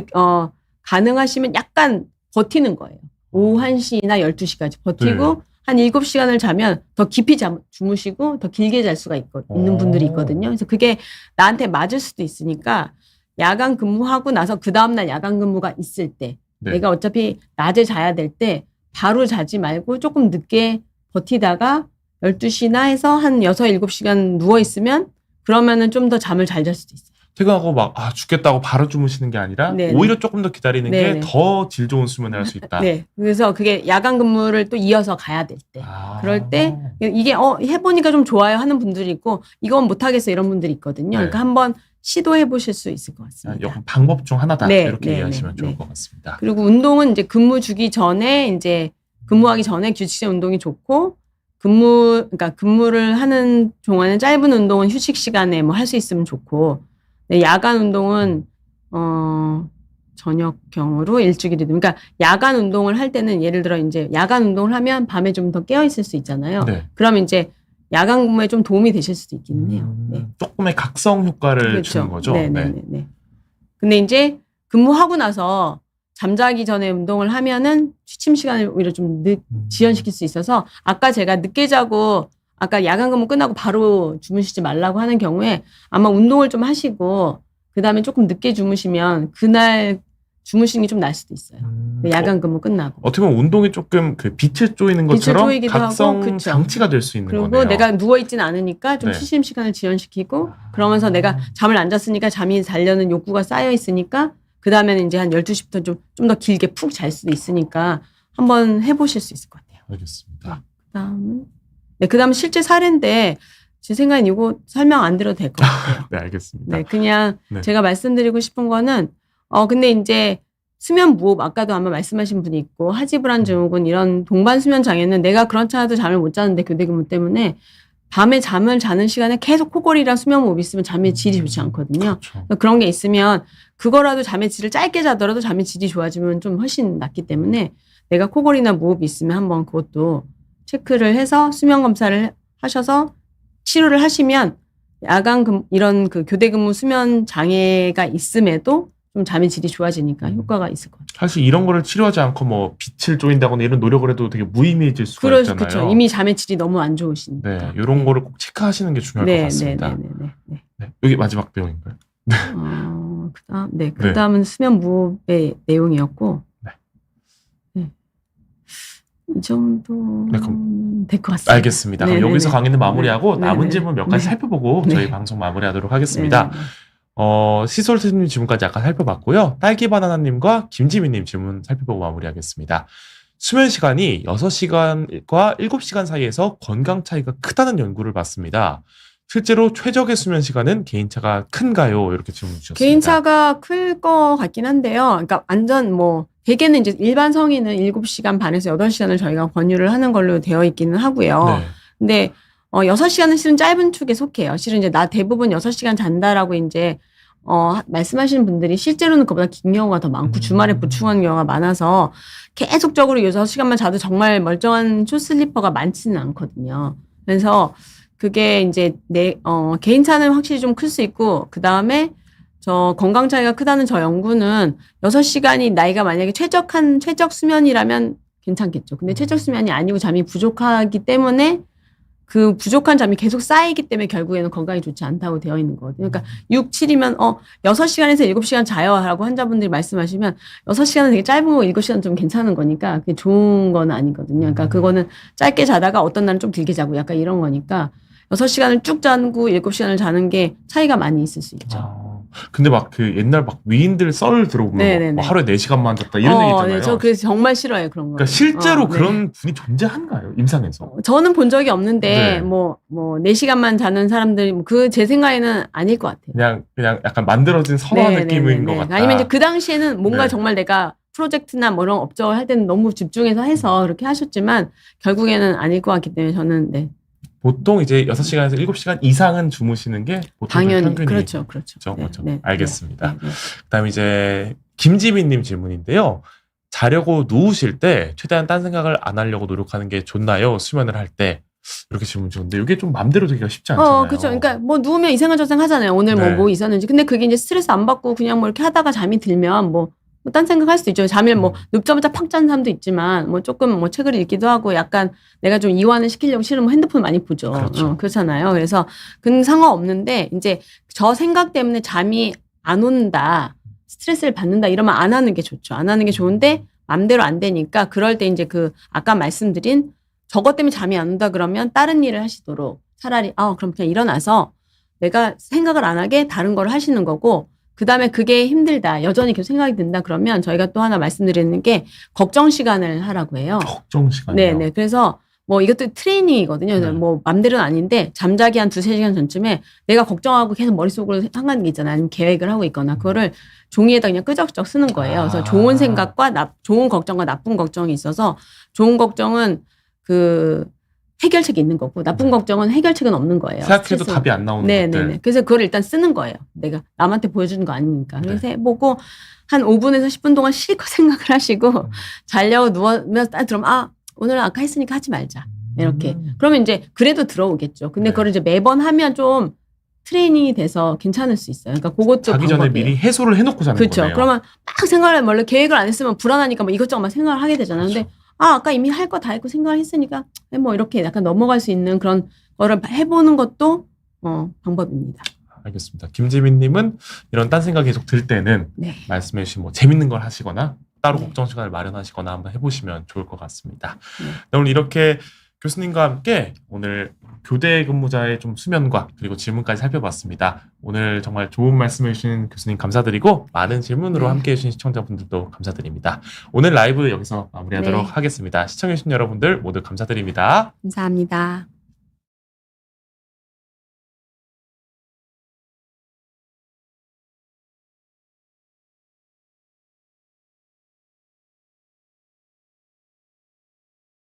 B: 가능하시면 약간 버티는 거예요. 오후 1시나 12시까지 버티고 한 7시간을 자면 더 깊이 주무시고 더 길게 잘 수가 있는 분들이 있거든요. 그래서 그게 나한테 맞을 수도 있으니까 야간 근무하고 나서 그 다음날 야간 근무가 있을 때 내가 어차피 낮에 자야 될 때 바로 자지 말고 조금 늦게 버티다가 12시나 해서 한 6, 7시간 누워있으면 그러면은 좀 더 잠을 잘 잘 수도 있어요.
A: 퇴근하고 막 죽겠다고 바로 주무시는 게 아니라 오히려 조금 더 기다리는 게 더 질 좋은 수면을 할 수 있다.
B: 네. 그래서 그게 야간 근무를 또 이어서 가야 될 때. 그럴 때 이게 해보니까 좀 좋아요 하는 분들이 있고 이건 못하겠어 이런 분들이 있거든요. 그러니까 한번 시도해 보실 수 있을 것 같습니다.
A: 방법 중 하나다 이렇게 이해하시면 좋을 것 같습니다.
B: 그리고 운동은 이제 근무 주기 전에 이제 근무하기 전에 규칙적 운동이 좋고 그러니까 근무를 하는 동안은 짧은 운동은 휴식 시간에 뭐 할 수 있으면 좋고 야간 운동은 저녁경으로 일주일이든 그러니까 야간 운동을 할 때는 예를 들어 이제 야간 운동을 하면 밤에 좀 더 깨어 있을 수 있잖아요. 그러면 이제 야간 근무에 좀 도움이 되실 수도 있기는 해요.
A: 조금의 각성 효과를 주는 거죠.
B: 네네네. 근데 이제 근무하고 나서 잠자기 전에 운동을 하면은 취침 시간을 오히려 좀 지연시킬 수 있어서 아까 제가 늦게 자고 아까 야간 근무 끝나고 바로 주무시지 말라고 하는 경우에 아마 운동을 좀 하시고 그다음에 조금 늦게 주무시면 그날 주무시는 게 좀 날 수도 있어요. 야간 근무 끝나고.
A: 어떻게 보면 운동이 조금 그 빛을 쪼이는 것처럼 각성 장치가 될 수 있는 거네요.
B: 그리고 내가 누워있진 않으니까 좀 취침 시간을 지연시키고 그러면서 내가 잠을 안 잤으니까 잠이 자려는 욕구가 쌓여 있으니까 그다음에는 이제 한 12시부터 좀 더 길게 푹 잘 수도 있으니까 한번 해보실 수 있을 것 같아요.
A: 알겠습니다.
B: 그다음은 실제 사례인데 제 생각엔 이거 설명 안 드려도 될 것 같아요.
A: 네, 알겠습니다.
B: 그냥 제가 말씀드리고 싶은 거는 근데 이제 수면 무호흡 아까도 아마 말씀하신 분이 있고 하지불안 증후군 이런 동반 수면 장애는 내가 그렇지 않아도 잠을 못 자는데 교대 근무 때문에 밤에 잠을 자는 시간에 계속 코골이랑 수면 무호흡 있으면 잠의 질이 좋지 않거든요. 그런 게 있으면 그거라도 잠의 질을 짧게 자더라도 잠의 질이 좋아지면 좀 훨씬 낫기 때문에 내가 코골이나 무호흡이 있으면 한번 그것도 체크를 해서 수면 검사를 하셔서 치료를 하시면 야간 이런 그 교대 근무 수면 장애가 있음에도 좀 잠의 질이 좋아지니까 효과가 있을 것 같아요.
A: 사실 이런 거를 치료하지 않고 뭐 빛을 쪼인다거나 이런 노력을 해도 되게 무의미해질 수가 있잖아요.
B: 그렇죠. 이미 잠의 질이 너무 안 좋으시니까.
A: 이런 거를 꼭 체크하시는 게 중요할 것 같습니다. 여기 마지막 내용인가요?
B: 그다음은 수면 무호흡의 내용이었고 이 정도 될 것 같습니다.
A: 알겠습니다. 그럼 여기서 강의는 마무리하고 남은 질문 몇 가지 살펴보고 저희 방송 마무리하도록 하겠습니다. 시솔 선생님 질문까지 약간 살펴봤고요. 딸기바나나님과 김지민님 질문 살펴보고 마무리하겠습니다. 수면 시간이 6시간과 7시간 사이에서 건강 차이가 크다는 연구를 봤습니다. 실제로 최적의 수면 시간은 개인차가 큰가요? 이렇게 질문 주셨습니다.
B: 개인차가 클 것 같긴 한데요. 그러니까 완전 대개는 이제 일반 성인은 7시간 반에서 8시간을 저희가 권유를 하는 걸로 되어 있기는 하고요. 근데 6시간은 실은 짧은 축에 속해요. 실은 이제 나 대부분 6시간 잔다라고 이제 말씀하시는 분들이 실제로는 그보다 긴 경우가 더 많고 주말에 보충하는 경우가 많아서 계속적으로 6시간만 자도 정말 멀쩡한 숏슬리퍼가 많지는 않거든요. 그래서 그게 이제 개인차는 확실히 좀 클 수 있고 그다음에 저 건강 차이가 크다는 저 연구는 6시간이 나이가 만약에 최적 수면이라면 괜찮겠죠. 근데 최적 수면이 아니고 잠이 부족하기 때문에 그 부족한 잠이 계속 쌓이기 때문에 결국에는 건강에 좋지 않다고 되어 있는 거거든요. 그러니까 6, 7이면 6시간에서 7시간 자요 라고 환자분들이 말씀하시면 6시간은 되게 짧은 거고 7시간은 좀 괜찮은 거니까 그게 좋은 건 아니거든요. 그러니까 그거는 짧게 자다가 어떤 날은 좀 길게 자고 약간 이런 거니까 6시간을 쭉 자고 7시간을 자는 게 차이가 많이 있을 수 있죠.
A: 근데 막 그 옛날 막 위인들 썰 들어보면
B: 네네네.
A: 막 하루에 4시간만 잤다 이런 얘기 있잖아요.
B: 네, 저 그래서 정말 싫어해요, 그런 거.
A: 그러니까 실제로
B: 네.
A: 그런 분이 존재한가요? 임상에서?
B: 저는 본 적이 없는데,
A: 네.
B: 4시간만 자는 사람들이, 제 생각에는 아닐 것 같아요.
A: 그냥 약간 만들어진 선화 느낌인 것 같다.
B: 아니면 이제 그 당시에는 뭔가
A: 네.
B: 정말 내가 프로젝트나 뭐 이런 업적을 할 때는 너무 집중해서 해서 그렇게 하셨지만, 결국에는 아닐 것 같기 때문에 저는, 네.
A: 보통 이제 6시간에서 7시간 이상은 주무시는 게 보통
B: 당연히.
A: 평균이.
B: 그렇죠.
A: 그렇죠.
B: 네,
A: 알겠습니다.
B: 네.
A: 그다음에 이제 김지민님 질문인데요. 자려고 누우실 때 최대한 딴 생각을 안 하려고 노력하는 게 좋나요? 수면을 할 때. 이렇게 질문 주는데 이게 좀 맘대로 되기가 쉽지 않잖아요.
B: 그렇죠. 그러니까 뭐 누우면 이 생각 저 생각 하잖아요. 오늘
A: 네.
B: 뭐 있었는지. 근데 그게 이제 스트레스 안 받고 그냥 뭐 이렇게 하다가 잠이 들면 딴 생각 할 수도 있죠. 잠을 눕자마자 팍 자는 사람도 있지만 조금 책을 읽기도 하고 약간 내가 좀 이완을 시키려고 싫으면 핸드폰 많이 보죠.
A: 그렇죠.
B: 그렇잖아요. 그래서 그건 상관없는데 이제 저 생각 때문에 잠이 안 온다. 스트레스를 받는다 이러면 안 하는 게 좋죠. 안 하는 게 좋은데 맘대로 안 되니까 그럴 때 이제 아까 말씀드린 저것 때문에 잠이 안 온다 그러면 다른 일을 하시도록 차라리 그럼 그냥 일어나서 내가 생각을 안 하게 다른 걸 하시는 거고 그다음에 그게 힘들다. 여전히 계속 생각이 든다. 그러면 저희가 또 하나 말씀드리는 게 걱정 시간을 하라고 해요.
A: 걱정 시간이요?
B: 네. 그래서 이것도 트레이닝이거든요.
A: 네.
B: 맘대로는 아닌데 잠자기 한 2-3시간 전쯤에 내가 걱정하고 계속 머릿속으로 생각하는 게 있잖아요. 아니면 계획을 하고 있거나 그거를 종이에다 그냥 끄적끄적 쓰는 거예요. 그래서 좋은 생각과 좋은 걱정과 나쁜 걱정이 있어서 좋은 걱정은 해결책이 있는 거고 나쁜 걱정은 해결책은 없는 거예요.
A: 생각해도
B: 스트레스.
A: 답이 안 나오는
B: 네.
A: 것들.
B: 그래서 그걸 일단 쓰는 거예요. 내가 남한테 보여주는 거 아니니까.
A: 네.
B: 그래서 해보고 한 5분에서 10분 동안 실컷 생각을 하시고 자려고 누우면 딱 들어오면 오늘은 아까 했으니까 하지 말자. 이렇게. 그러면 이제 그래도 들어오겠죠. 근데
A: 네.
B: 그걸 이제 매번 하면 좀 트레이닝이 돼서 괜찮을 수 있어요. 그러니까 그것도
A: 자기 전에
B: 방법이에요.
A: 미리 해소를 해놓고 자는
B: 그렇죠.
A: 거네요.
B: 그러면 막 생각을 원래 계획을 안 했으면 불안하니까 이것저것 막 생각을 하게 되잖아요. 근데 아까 이미 할 거 다 했고 생각을 했으니까 이렇게 약간 넘어갈 수 있는 그런 거를 해보는 것도 방법입니다.
A: 알겠습니다. 김지민님은 이런 딴 생각이 계속 들 때는
B: 네.
A: 말씀해주신 재밌는 걸 하시거나 따로
B: 네.
A: 걱정 시간을 마련하시거나 한번 해보시면 좋을 것 같습니다.
B: 네.
A: 오늘 이렇게 교수님과 함께 오늘 교대 근무자의 좀 수면과 그리고 질문까지 살펴봤습니다. 오늘 정말 좋은 말씀해 주신 교수님 감사드리고 많은 질문으로
B: 네.
A: 함께 해주신 시청자분들도 감사드립니다. 오늘 라이브 여기서 마무리하도록
B: 네.
A: 하겠습니다. 시청해주신 여러분들 모두 감사드립니다.
B: 감사합니다.